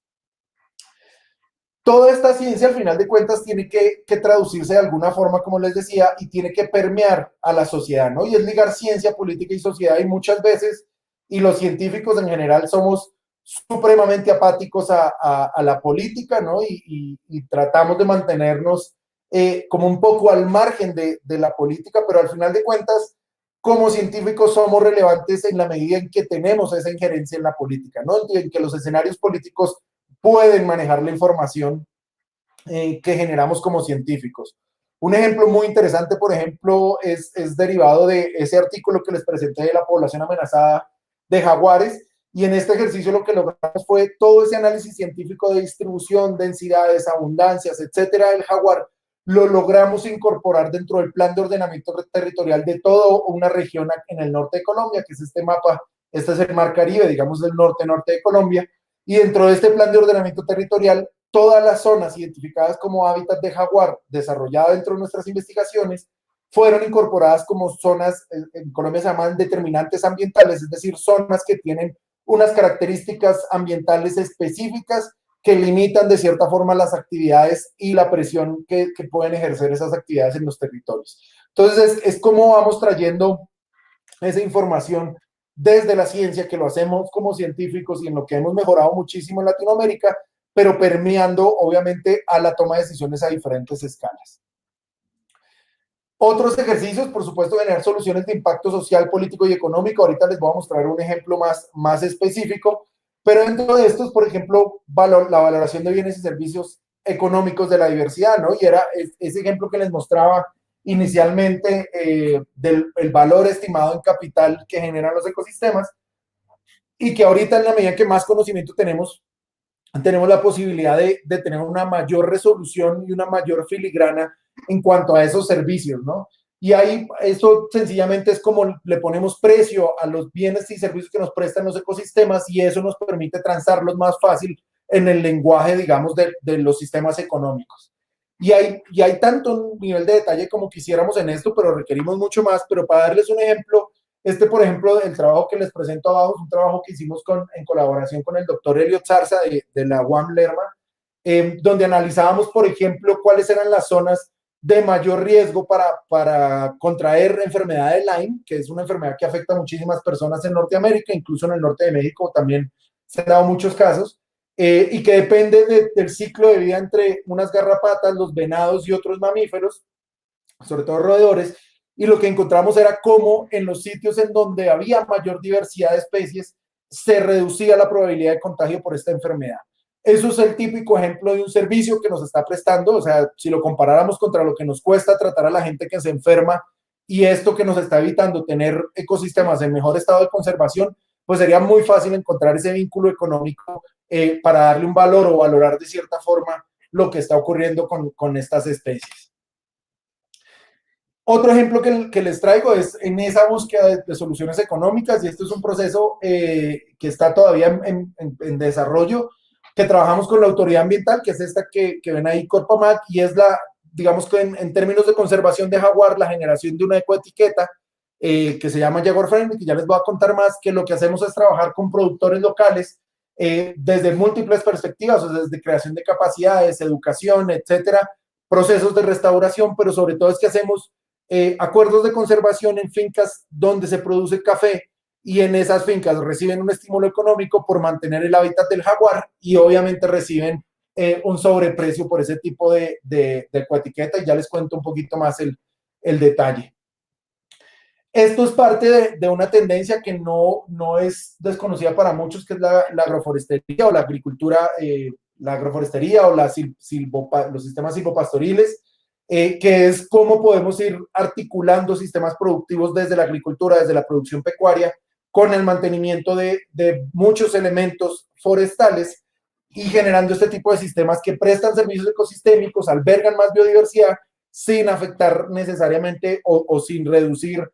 Toda esta ciencia, al final de cuentas, tiene que traducirse de alguna forma, como les decía, y tiene que permear a la sociedad, ¿no? Y es ligar ciencia, política y sociedad, y muchas veces, y los científicos en general, somos supremamente apáticos a la política, ¿no? Y tratamos de mantenernos como un poco al margen de la política, pero al final de cuentas, como científicos somos relevantes en la medida en que tenemos esa injerencia en la política, ¿no? En que los escenarios políticos pueden manejar la información que generamos como científicos. Un ejemplo muy interesante, por ejemplo, es derivado de ese artículo que les presenté de la población amenazada de jaguares, y en este ejercicio lo que logramos fue todo ese análisis científico de distribución, densidades, abundancias, etcétera, del jaguar. Lo logramos incorporar dentro del plan de ordenamiento territorial de toda una región en el norte de Colombia, que es este mapa. Este es el Mar Caribe, digamos, del norte de Colombia, y dentro de este plan de ordenamiento territorial, todas las zonas identificadas como hábitat de jaguar, desarrolladas dentro de nuestras investigaciones, fueron incorporadas como zonas, en Colombia se llaman determinantes ambientales, es decir, zonas que tienen unas características ambientales específicas que limitan de cierta forma las actividades y la presión que pueden ejercer esas actividades en los territorios. Entonces, es como vamos trayendo esa información desde la ciencia, que lo hacemos como científicos y en lo que hemos mejorado muchísimo en Latinoamérica, pero permeando obviamente a la toma de decisiones a diferentes escalas. Otros ejercicios, por supuesto, generar soluciones de impacto social, político y económico. Ahorita les voy a mostrar un ejemplo más específico, pero dentro de estos, por ejemplo, la valoración de bienes y servicios económicos de la diversidad, ¿no? Y era ese ejemplo que les mostraba inicialmente del el valor estimado en capital que generan los ecosistemas, y que ahorita en la medida que más conocimiento tenemos la posibilidad de tener una mayor resolución y una mayor filigrana en cuanto a esos servicios, ¿no? Y ahí eso sencillamente es como le ponemos precio a los bienes y servicios que nos prestan los ecosistemas, y eso nos permite transarlos más fácil en el lenguaje, digamos, de los sistemas económicos. Y hay tanto nivel de detalle como quisiéramos en esto, pero requerimos mucho más. Pero para darles un ejemplo, por ejemplo, el trabajo que les presento abajo es un trabajo que hicimos en colaboración con el doctor Elliot Zarza de la UAM Lerma, donde analizábamos, por ejemplo, cuáles eran las zonas de mayor riesgo para contraer enfermedad de Lyme, que es una enfermedad que afecta a muchísimas personas en Norteamérica, incluso en el norte de México también se han dado muchos casos, y que depende del ciclo de vida entre unas garrapatas, los venados y otros mamíferos, sobre todo roedores. Y lo que encontramos era cómo en los sitios en donde había mayor diversidad de especies se reducía la probabilidad de contagio por esta enfermedad. Eso es el típico ejemplo de un servicio que nos está prestando. O sea, si lo comparáramos contra lo que nos cuesta tratar a la gente que se enferma, y esto que nos está evitando tener ecosistemas en mejor estado de conservación, pues sería muy fácil encontrar ese vínculo económico para darle un valor o valorar de cierta forma lo que está ocurriendo con estas especies. Otro ejemplo que les traigo es en esa búsqueda de soluciones económicas, y esto es un proceso que está todavía en desarrollo, que trabajamos con la autoridad ambiental, que es esta que ven ahí, Corpomac, y es digamos que en términos de conservación de jaguar, la generación de una ecoetiqueta que se llama Jaguar Friendly, que ya les voy a contar más, que lo que hacemos es trabajar con productores locales desde múltiples perspectivas, o sea, desde creación de capacidades, educación, etcétera, procesos de restauración, pero sobre todo es que hacemos acuerdos de conservación en fincas donde se produce café, y en esas fincas reciben un estímulo económico por mantener el hábitat del jaguar, y obviamente reciben un sobreprecio por ese tipo de ecoetiqueta, y ya les cuento un poquito más el detalle. Esto es parte de una tendencia que no es desconocida para muchos, que es la agroforestería o la agricultura, la agroforestería o los sistemas silvopastoriles, que es cómo podemos ir articulando sistemas productivos desde la agricultura, desde la producción pecuaria, con el mantenimiento de muchos elementos forestales, y generando este tipo de sistemas que prestan servicios ecosistémicos, albergan más biodiversidad, sin afectar necesariamente o sin reducir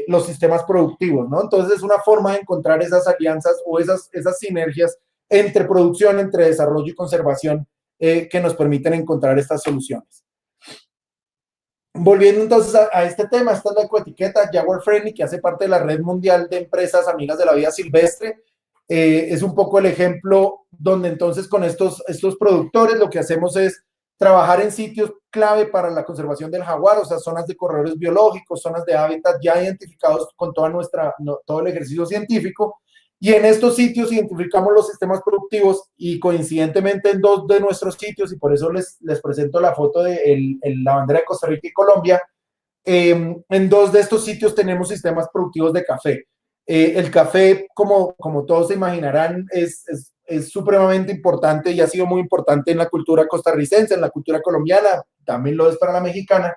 los sistemas productivos, ¿no? Entonces es una forma de encontrar esas alianzas o esas sinergias entre producción, entre desarrollo y conservación, que nos permiten encontrar estas soluciones. Volviendo entonces a este tema, esta es la ecoetiqueta Jaguar Friendly, que hace parte de la red mundial de empresas amigas de la vida silvestre. Es un poco el ejemplo donde entonces con estos productores lo que hacemos es trabajar en sitios clave para la conservación del jaguar, o sea, zonas de corredores biológicos, zonas de hábitat ya identificados con todo el ejercicio científico, y en estos sitios identificamos los sistemas productivos, y coincidentemente en 2 de nuestros sitios, y por eso les presento la foto de la bandera de Costa Rica y Colombia, en 2 de estos sitios tenemos sistemas productivos de café. El café, como todos se imaginarán, es supremamente importante, y ha sido muy importante en la cultura costarricense, en la cultura colombiana, también lo es para la mexicana,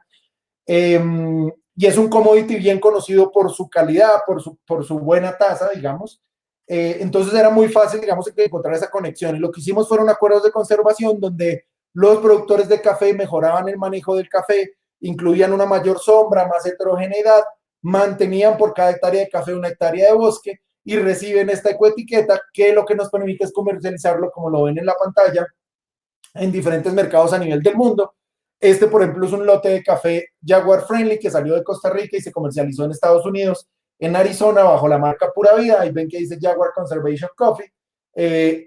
y es un commodity bien conocido por su calidad, por su buena tasa, digamos. Entonces era muy fácil, digamos, encontrar esa conexión, y lo que hicimos fueron acuerdos de conservación donde los productores de café mejoraban el manejo del café, incluían una mayor sombra, más heterogeneidad, mantenían por cada hectárea de café una hectárea de bosque, y reciben esta ecoetiqueta, que lo que nos permite es comercializarlo, como lo ven en la pantalla, en diferentes mercados a nivel del mundo. Por ejemplo, es un lote de café Jaguar Friendly que salió de Costa Rica y se comercializó en Estados Unidos, en Arizona, bajo la marca Pura Vida. Ahí ven que dice Jaguar Conservation Coffee.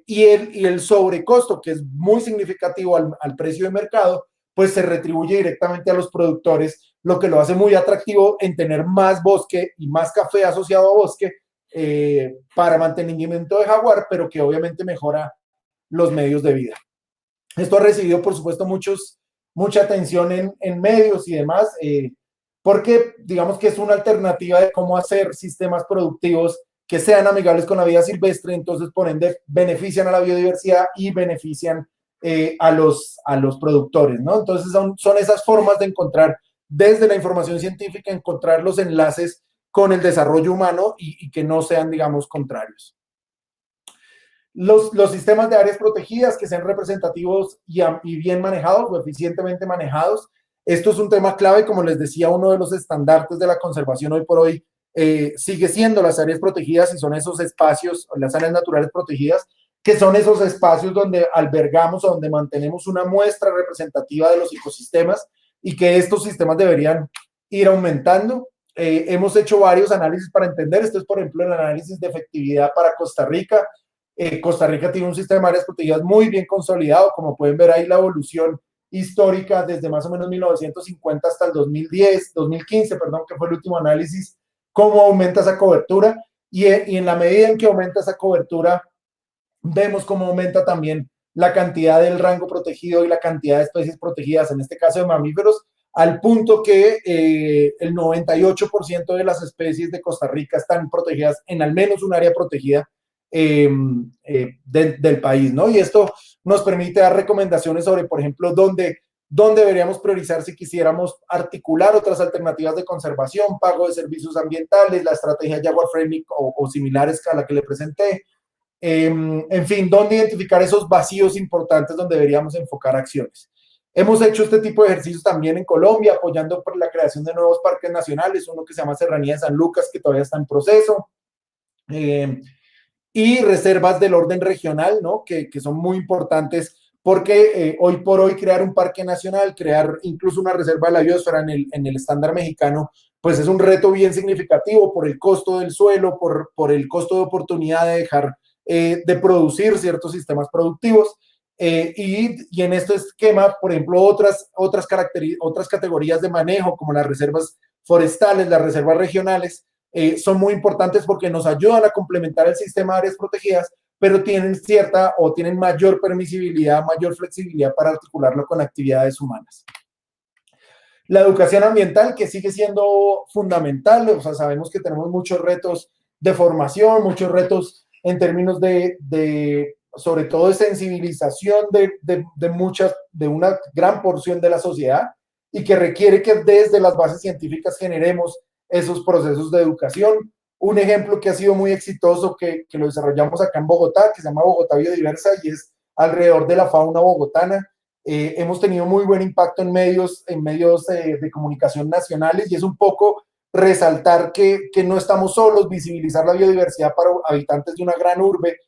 Y el sobrecosto, que es muy significativo al precio de mercado, pues se retribuye directamente a los productores, lo que lo hace muy atractivo en tener más bosque y más café asociado a bosque para mantenimiento de jaguar, pero que obviamente mejora los medios de vida. Esto ha recibido, por supuesto, mucha atención en medios y demás, porque digamos que es una alternativa de cómo hacer sistemas productivos que sean amigables con la vida silvestre. Entonces, por ende, benefician a la biodiversidad y benefician a los productores, ¿no? Entonces, son esas formas de encontrar desde la información científica, encontrar los enlaces con el desarrollo humano y que no sean, digamos, contrarios. Los sistemas de áreas protegidas que sean representativos y bien manejados o eficientemente manejados. Esto es un tema clave, como les decía, uno de los estandartes de la conservación hoy por hoy sigue siendo las áreas protegidas, y son esos espacios, las áreas naturales protegidas, que son esos espacios donde albergamos o donde mantenemos una muestra representativa de los ecosistemas, y que estos sistemas deberían ir aumentando. Hemos hecho varios análisis para entender. Esto es, por ejemplo, el análisis de efectividad para Costa Rica. Costa Rica tiene un sistema de áreas protegidas muy bien consolidado. Como pueden ver ahí, la evolución histórica desde más o menos 1950 hasta el 2015, que fue el último análisis, cómo aumenta esa cobertura, y en la medida en que aumenta esa cobertura, vemos cómo aumenta también la cantidad del rango protegido y la cantidad de especies protegidas, en este caso de mamíferos, al punto que el 98% de las especies de Costa Rica están protegidas en al menos un área protegida del país, ¿no? Y esto nos permite dar recomendaciones sobre, por ejemplo, dónde deberíamos priorizar si quisiéramos articular otras alternativas de conservación, pago de servicios ambientales, la estrategia Jaguar Framework o similares a la que le presenté. En fin, dónde identificar esos vacíos importantes donde deberíamos enfocar acciones. Hemos hecho este tipo de ejercicios también en Colombia, apoyando por la creación de nuevos parques nacionales, uno que se llama Serranía de San Lucas, que todavía está en proceso, y reservas del orden regional, ¿no? Que son muy importantes, porque hoy por hoy crear un parque nacional, crear incluso una reserva de la biosfera en el estándar mexicano, pues es un reto bien significativo por el costo del suelo, por el costo de oportunidad de dejar de producir ciertos sistemas productivos. Y en este esquema, por ejemplo, otras categorías de manejo, como las reservas forestales, las reservas regionales, son muy importantes porque nos ayudan a complementar el sistema de áreas protegidas, pero tienen mayor permisibilidad, mayor flexibilidad para articularlo con actividades humanas. La educación ambiental, que sigue siendo fundamental. O sea, sabemos que tenemos muchos retos de formación, muchos retos en términos sobre todo de sensibilización de una gran porción de la sociedad, y que requiere que desde las bases científicas generemos esos procesos de educación. Un ejemplo que ha sido muy exitoso, que lo desarrollamos acá en Bogotá, que se llama Bogotá Biodiversa, y es alrededor de la fauna bogotana. Hemos tenido muy buen impacto en medios de comunicación nacionales, y es un poco resaltar que no estamos solos, visibilizar la biodiversidad para habitantes de una gran urbe.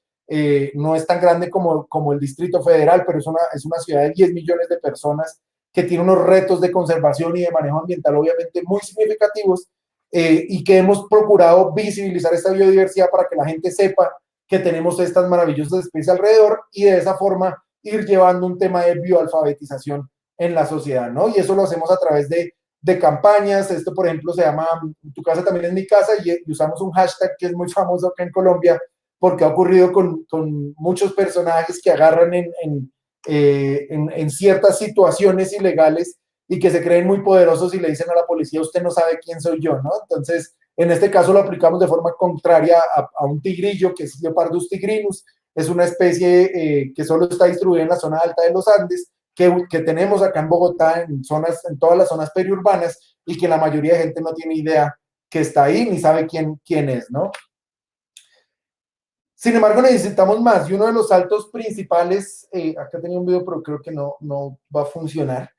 No es tan grande como el Distrito Federal, pero es una ciudad de 10 millones de personas que tiene unos retos de conservación y de manejo ambiental obviamente muy significativos, y que hemos procurado visibilizar esta biodiversidad para que la gente sepa que tenemos estas maravillosas especies alrededor, y de esa forma ir llevando un tema de bioalfabetización en la sociedad, ¿no? Y eso lo hacemos a través de campañas. Esto, por ejemplo, se llama Tu casa también es mi casa, y usamos un hashtag que es muy famoso acá en Colombia, porque ha ocurrido con muchos personajes que agarran en ciertas situaciones ilegales y que se creen muy poderosos y le dicen a la policía: usted no sabe quién soy yo, ¿no? Entonces, en este caso lo aplicamos de forma contraria a un tigrillo, que es Leopardus tigrinus. Es una especie que solo está distribuida en la zona alta de los Andes, que tenemos acá en Bogotá, en todas las zonas periurbanas, y que la mayoría de gente no tiene idea que está ahí, ni sabe quién es, ¿no? Sin embargo, necesitamos más, y uno de los saltos principales, acá tenía un video, pero creo que no va a funcionar.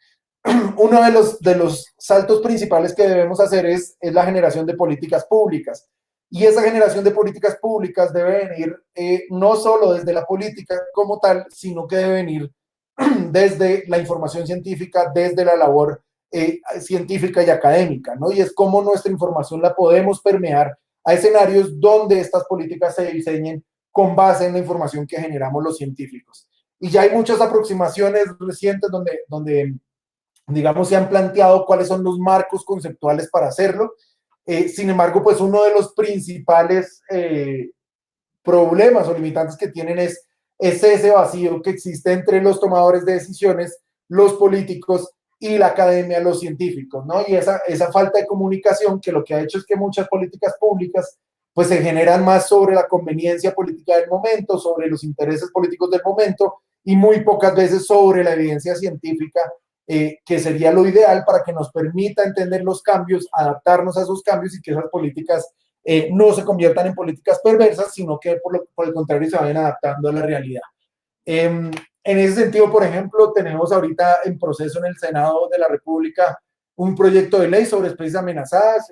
Uno de los saltos principales que debemos hacer es la generación de políticas públicas. Y esa generación de políticas públicas debe venir no solo desde la política como tal, sino que debe venir desde la información científica, desde la labor científica y académica, ¿no? Y es cómo nuestra información la podemos permear a escenarios donde estas políticas se diseñen con base en la información que generamos los científicos. Y ya hay muchas aproximaciones recientes donde digamos, se han planteado cuáles son los marcos conceptuales para hacerlo. Sin embargo, pues uno de los principales problemas o limitantes que tienen es ese vacío que existe entre los tomadores de decisiones, los políticos y la academia, los científicos, ¿no? Y esa falta de comunicación, que lo que ha hecho es que muchas políticas públicas pues se generan más sobre la conveniencia política del momento, sobre los intereses políticos del momento, y muy pocas veces sobre la evidencia científica que sería lo ideal para que nos permita entender los cambios, adaptarnos a esos cambios y que esas políticas no se conviertan en políticas perversas, sino que por el contrario se vayan adaptando a la realidad. En ese sentido, por ejemplo, tenemos ahorita en proceso en el Senado de la República un proyecto de ley sobre especies amenazadas.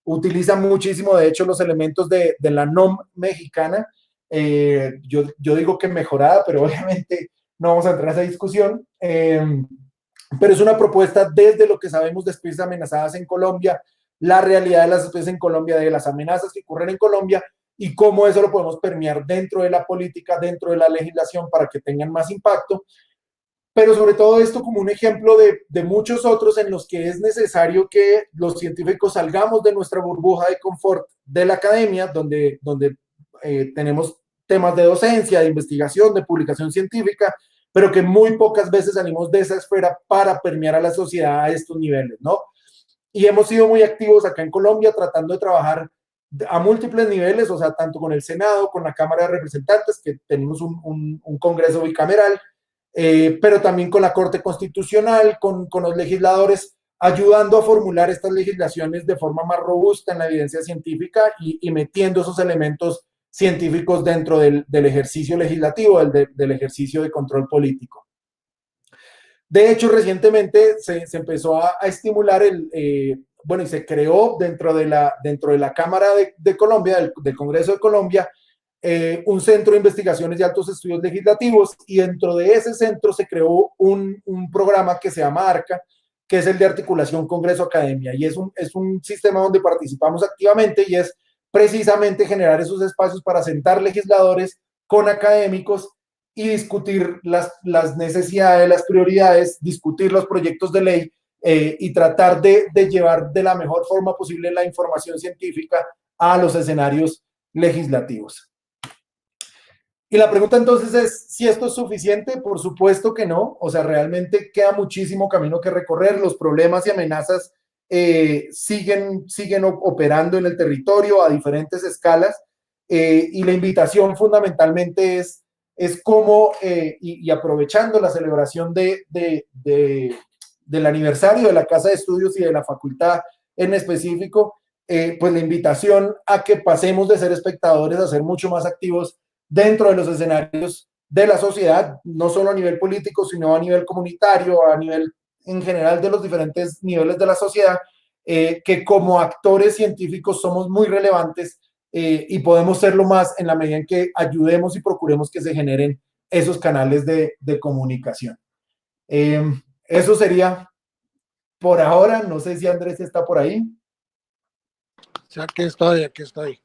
Utiliza muchísimo, de hecho, los elementos de la NOM mexicana. Yo digo que mejorada, pero obviamente no vamos a entrar a esa discusión. Pero es una propuesta desde lo que sabemos de especies amenazadas en Colombia, la realidad de las especies en Colombia, de las amenazas que ocurren en Colombia y cómo eso lo podemos permear dentro de la política, dentro de la legislación para que tengan más impacto. Pero sobre todo esto como un ejemplo de muchos otros en los que es necesario que los científicos salgamos de nuestra burbuja de confort de la academia, donde tenemos temas de docencia, de investigación, de publicación científica, pero que muy pocas veces salimos de esa esfera para permear a la sociedad a estos niveles, ¿no? Y hemos sido muy activos acá en Colombia tratando de trabajar a múltiples niveles, o sea, tanto con el Senado, con la Cámara de Representantes, que tenemos un Congreso bicameral, pero también con la Corte Constitucional, con los legisladores, ayudando a formular estas legislaciones de forma más robusta en la evidencia científica y metiendo esos elementos científicos dentro del ejercicio legislativo, del ejercicio de control político. De hecho, recientemente se empezó a estimular bueno, y se creó dentro de la Cámara de Colombia, del Congreso de Colombia, un centro de investigaciones y altos estudios legislativos, y dentro de ese centro se creó un programa que se llama ARCA, que es el de articulación Congreso-Academia, y es un sistema donde participamos activamente y es precisamente generar esos espacios para sentar legisladores con académicos y discutir las necesidades, las prioridades, discutir los proyectos de ley y tratar de llevar de la mejor forma posible la información científica a los escenarios legislativos. Y la pregunta entonces es si esto es suficiente. Por supuesto que no. O sea, realmente queda muchísimo camino que recorrer. Los problemas y amenazas siguen operando en el territorio a diferentes escalas, y la invitación fundamentalmente es cómo, y aprovechando la celebración del aniversario de la Casa de Estudios y de la facultad en específico, pues la invitación a que pasemos de ser espectadores a ser mucho más activos dentro de los escenarios de la sociedad, no solo a nivel político, sino a nivel comunitario, a nivel en general de los diferentes niveles de la sociedad, que como actores científicos somos muy relevantes, y podemos serlo más en la medida en que ayudemos y procuremos que se generen esos canales de comunicación. Eso sería por ahora. No sé si Andrés está por ahí. Sí, aquí estoy.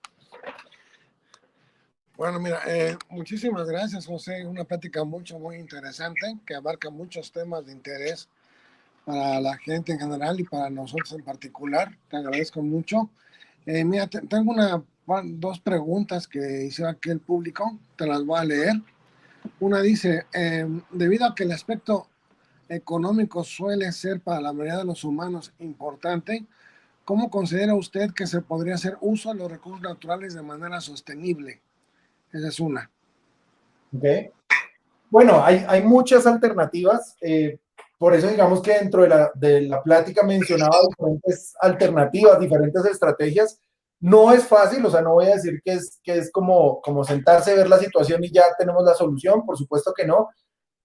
Bueno, mira, muchísimas gracias, José. Una plática muy interesante que abarca muchos temas de interés para la gente en general y para nosotros en particular. Te agradezco mucho. Mira, tengo dos preguntas que hicieron aquí el público. Te las voy a leer. Una dice, debido a que el aspecto económico suele ser para la mayoría de los humanos importante, ¿cómo considera usted que se podría hacer uso de los recursos naturales de manera sostenible? Esa es una. Okay. Bueno, hay muchas alternativas. Por eso digamos que dentro de la plática mencionaba diferentes alternativas, diferentes estrategias. No es fácil, o sea, no voy a decir que es como sentarse, ver la situación y ya tenemos la solución, por supuesto que no,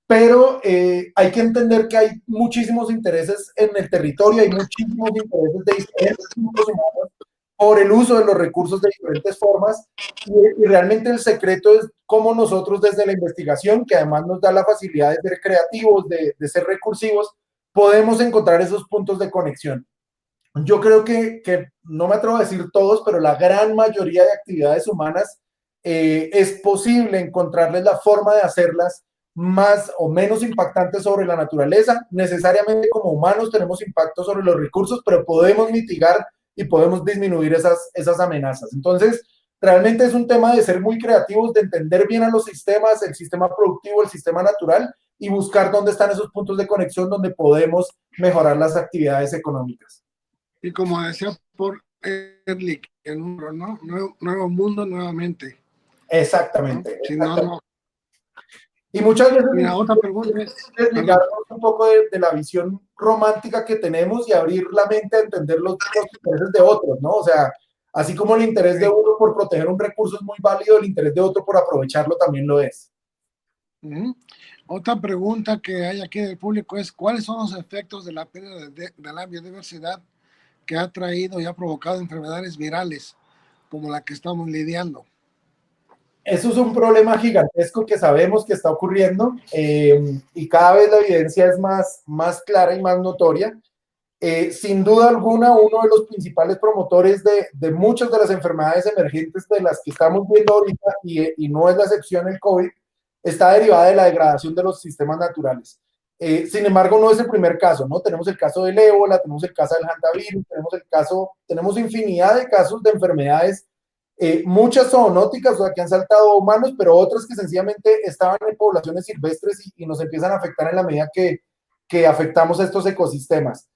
pero hay que entender que hay muchísimos intereses en el territorio, hay muchísimos intereses de diferentes grupos humanos por el uso de los recursos de diferentes formas, y realmente el secreto es cómo nosotros desde la investigación, que además nos da la facilidad de ser creativos, de ser recursivos, podemos encontrar esos puntos de conexión. Yo creo que no me atrevo a decir todos, pero la gran mayoría de actividades humanas es posible encontrarles la forma de hacerlas más o menos impactantes sobre la naturaleza. Necesariamente como humanos tenemos impacto sobre los recursos, pero podemos mitigar y podemos disminuir esas amenazas. Entonces, realmente es un tema de ser muy creativos, de entender bien a los sistemas, el sistema productivo, el sistema natural, y buscar dónde están esos puntos de conexión donde podemos mejorar las actividades económicas. Y como decía por Ehrlich, nuevo mundo nuevamente. Exactamente. ¿No? Si no, Y muchas veces Mira, otra pregunta es, desligarnos un poco de la visión romántica que tenemos y abrir la mente a entender los intereses de otros, ¿no? O sea, así como el interés de uno por proteger un recurso es muy válido, el interés de otro por aprovecharlo también lo es. Otra pregunta que hay aquí del público es, ¿cuáles son los efectos de la pérdida de la biodiversidad que ha traído y ha provocado enfermedades virales como la que estamos lidiando? Eso es un problema gigantesco que sabemos que está ocurriendo y cada vez la evidencia es más clara y más notoria. Sin duda alguna, uno de los principales promotores de muchas de las enfermedades emergentes de las que estamos viendo ahorita, y no es la excepción el COVID, está derivada de la degradación de los sistemas naturales. Sin embargo, no es el primer caso, ¿no? Tenemos el caso del ébola, tenemos el caso del hantavirus, tenemos infinidad de casos de enfermedades, muchas zoonóticas, o sea, que han saltado a humanos, pero otras que sencillamente estaban en poblaciones silvestres y nos empiezan a afectar en la medida que afectamos a estos ecosistemas.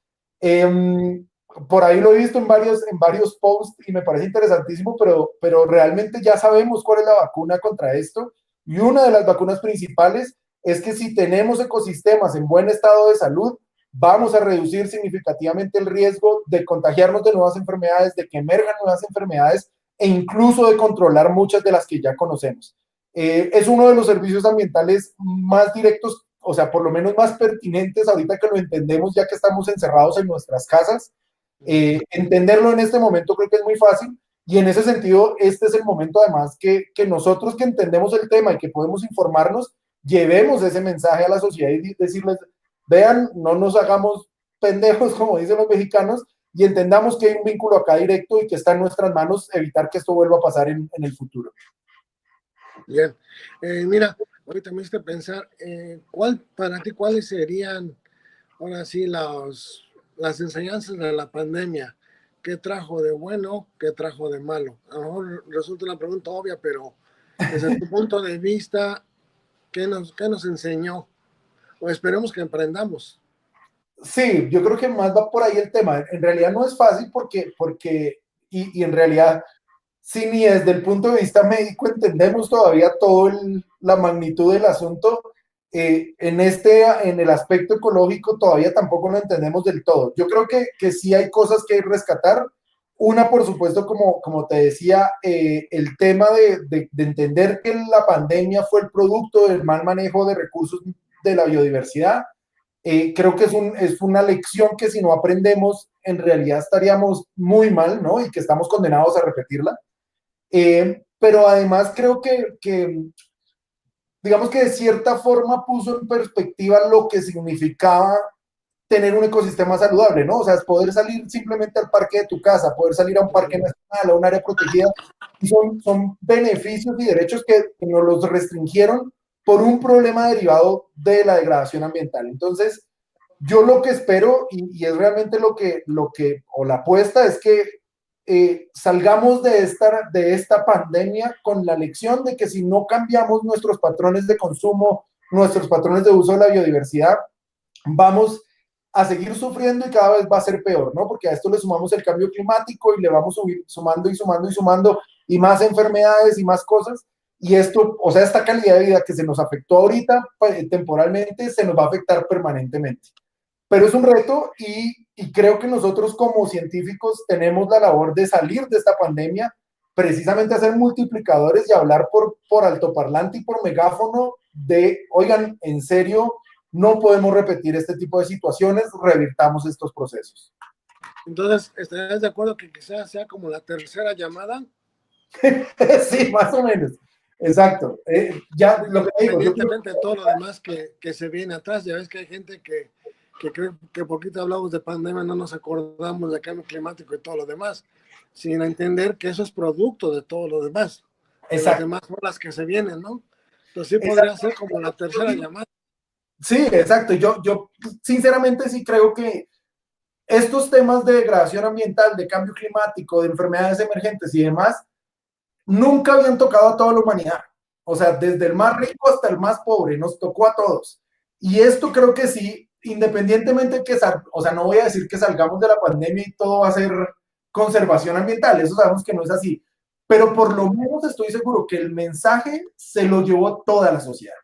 Por ahí lo he visto en varios posts y me parece interesantísimo, pero realmente ya sabemos cuál es la vacuna contra esto, y una de las vacunas principales es que si tenemos ecosistemas en buen estado de salud, vamos a reducir significativamente el riesgo de contagiarnos de nuevas enfermedades, de que emerjan nuevas enfermedades e incluso de controlar muchas de las que ya conocemos. Es uno de los servicios ambientales más directos, o sea, por lo menos más pertinentes ahorita que lo entendemos, ya que estamos encerrados en nuestras casas. Entenderlo en este momento creo que es muy fácil, y en ese sentido este es el momento además que nosotros que entendemos el tema y que podemos informarnos, llevemos ese mensaje a la sociedad y decirles, vean, no nos hagamos pendejos como dicen los mexicanos, y entendamos que hay un vínculo acá directo y que está en nuestras manos evitar que esto vuelva a pasar en el futuro. Bien, mira, ahorita me hiciste pensar, para ti, ¿cuáles serían, ahora sí, las enseñanzas de la pandemia? ¿Qué trajo de bueno? ¿Qué trajo de malo? A lo mejor resulta una pregunta obvia, pero desde tu punto de vista, ¿qué nos enseñó? O esperemos que aprendamos. Sí, yo creo que más va por ahí el tema. En realidad no es fácil y en realidad, si ni desde el punto de vista médico entendemos todavía la magnitud del asunto, en el aspecto ecológico todavía tampoco lo entendemos del todo. Yo creo que sí hay cosas que rescatar. Una, por supuesto, como te decía, el tema de entender que la pandemia fue el producto del mal manejo de recursos de la biodiversidad. Creo que es una lección que si no aprendemos, en realidad estaríamos muy mal, ¿no? Y que estamos condenados a repetirla. Pero además creo digamos que de cierta forma puso en perspectiva lo que significaba tener un ecosistema saludable, ¿no? O sea, es poder salir simplemente al parque de tu casa, poder salir a un parque nacional, a un área protegida, y son beneficios y derechos que nos los restringieron por un problema derivado de la degradación ambiental. Entonces, yo lo que espero, y es realmente o la apuesta, es que salgamos de esta pandemia con la lección de que si no cambiamos nuestros patrones de consumo, nuestros patrones de uso de la biodiversidad, vamos a seguir sufriendo y cada vez va a ser peor, ¿no? Porque a esto le sumamos el cambio climático y le vamos sumando y sumando y sumando y más enfermedades y más cosas. Y esto, o sea, esta calidad de vida que se nos afectó ahorita temporalmente, se nos va a afectar permanentemente. Pero es un reto y creo que nosotros como científicos tenemos la labor de salir de esta pandemia, precisamente a ser multiplicadores y hablar por altoparlante y por megáfono oigan, en serio, no podemos repetir este tipo de situaciones, revirtamos estos procesos. Entonces, ¿estarías de acuerdo que quizás sea como la tercera llamada? Sí, más o menos. Exacto. Ya lo que digo. Evidentemente, todo lo demás que se viene atrás, ya ves que hay gente que creo que poquito hablamos de pandemia, no nos acordamos de cambio climático y todo lo demás, sin entender que eso es producto de todo lo demás. Exacto. Las demás olas que se vienen, ¿no? Entonces sí podría ser como la tercera llamada. Sí, exacto. Yo sinceramente sí creo que estos temas de degradación ambiental, de cambio climático, de enfermedades emergentes y demás, nunca habían tocado a toda la humanidad. O sea, desde el más rico hasta el más pobre, nos tocó a todos. Y esto creo que sí, independientemente o sea, no voy a decir que salgamos de la pandemia y todo va a ser conservación ambiental, eso sabemos que no es así, pero por lo menos estoy seguro que el mensaje se lo llevó toda la sociedad.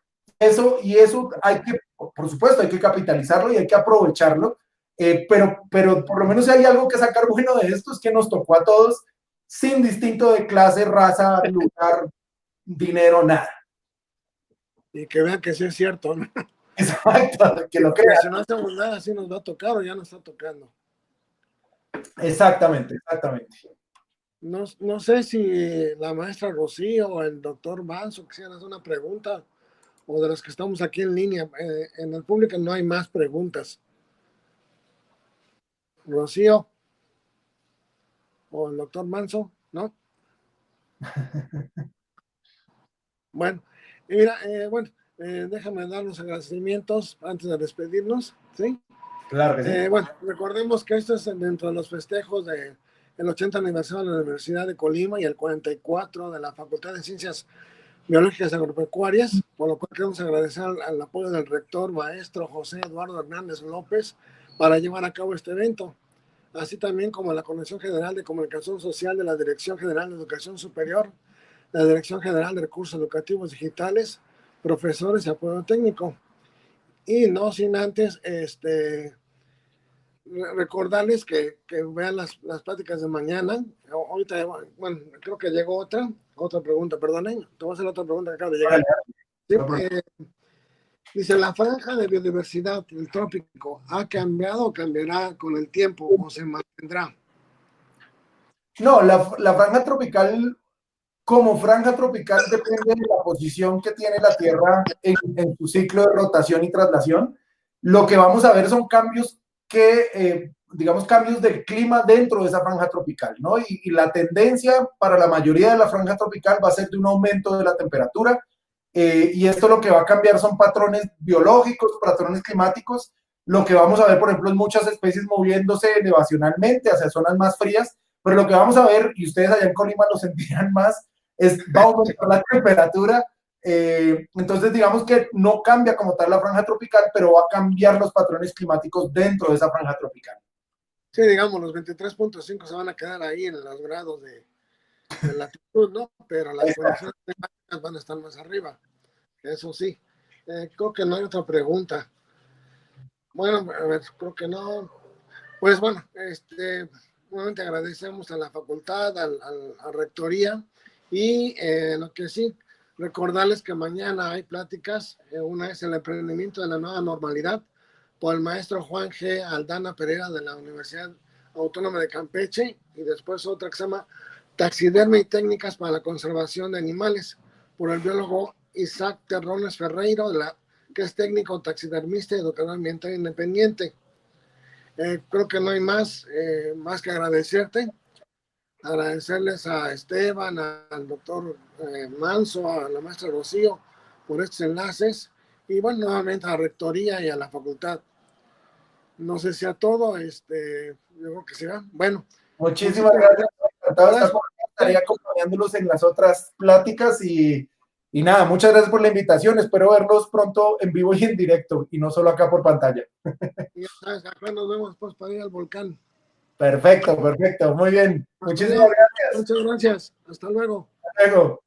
eso hay que, por supuesto, hay que capitalizarlo y hay que aprovecharlo, pero por lo menos si hay algo que sacar bueno de esto es que nos tocó a todos sin distinto de clase, raza, lugar, dinero, nada. Y que vean que sí es cierto, ¿no? Exacto, que lo Que crean. si no hacemos nada, sí nos va a tocar o ya nos está tocando. Exactamente, exactamente. No sé si la maestra Rocío o el doctor Manso quisieran hacer una pregunta, o de los que estamos aquí en línea. En el público no hay más preguntas. Rocío o el doctor Manso, ¿no? Bueno, y mira, déjame dar los agradecimientos antes de despedirnos, ¿sí? Claro que sí. Bueno, recordemos que esto es dentro de los festejos del 80 aniversario de la Universidad de Colima y el 44 de la Facultad de Ciencias Biológicas Agropecuarias, por lo cual queremos agradecer al apoyo del rector maestro José Eduardo Hernández López para llevar a cabo este evento, así también como la Coordinación General de Comunicación Social de la Dirección General de Educación Superior, la Dirección General de Recursos Educativos Digitales, profesores y apoyo técnico. Y no sin antes recordarles que vean las pláticas de mañana. Ahorita, bueno, creo que llegó otra pregunta, perdonen, te voy a hacer otra pregunta que acaba de llegar. Sí, dice, ¿la franja de biodiversidad del trópico ha cambiado o cambiará con el tiempo o se mantendrá? No, la franja tropical, como franja tropical, depende de la posición que tiene la Tierra en su ciclo de rotación y traslación. Lo que vamos a ver son cambios digamos, cambios del clima dentro de esa franja tropical, ¿no? Y la tendencia para la mayoría de la franja tropical va a ser de un aumento de la temperatura, y esto lo que va a cambiar son patrones biológicos, patrones climáticos. Lo que vamos a ver, por ejemplo, es muchas especies moviéndose elevacionalmente hacia zonas más frías, pero lo que vamos a ver, y ustedes allá en Colima lo sentirán más, va a aumentar la temperatura. Entonces, digamos que no cambia como tal la franja tropical, pero va a cambiar los patrones climáticos dentro de esa franja tropical. Sí, digamos, los 23.5 se van a quedar ahí en los grados de latitud, ¿no? Pero las condiciones climáticas van a estar más arriba. Eso sí. Creo que no hay otra pregunta. Bueno, a ver, creo que no. Pues bueno, nuevamente agradecemos a la facultad, a rectoría, y lo que sí, recordarles que mañana hay pláticas. Una es el emprendimiento de la nueva normalidad por el maestro Juan G. Aldana Pereira de la Universidad Autónoma de Campeche, y después otra que se llama Taxidermia y técnicas para la conservación de animales por el biólogo Isaac Terrones Ferreiro, que es técnico taxidermista y educador ambiental independiente. Creo que no hay más que agradecerles a Esteban, al doctor Manso, a la maestra Rocío por estos enlaces, y bueno, nuevamente a la rectoría y a la facultad. No sé si a todo, yo creo que será. Bueno. Muchísimas gracias. Estaré acompañándolos en las otras pláticas y nada, muchas gracias por la invitación. Espero verlos pronto en vivo y en directo y no solo acá por pantalla. Y ya sabes, acá nos vemos pues para ir al volcán. Perfecto, perfecto. Muy bien. Muchísimas gracias. Muchas gracias. Hasta luego. Hasta luego.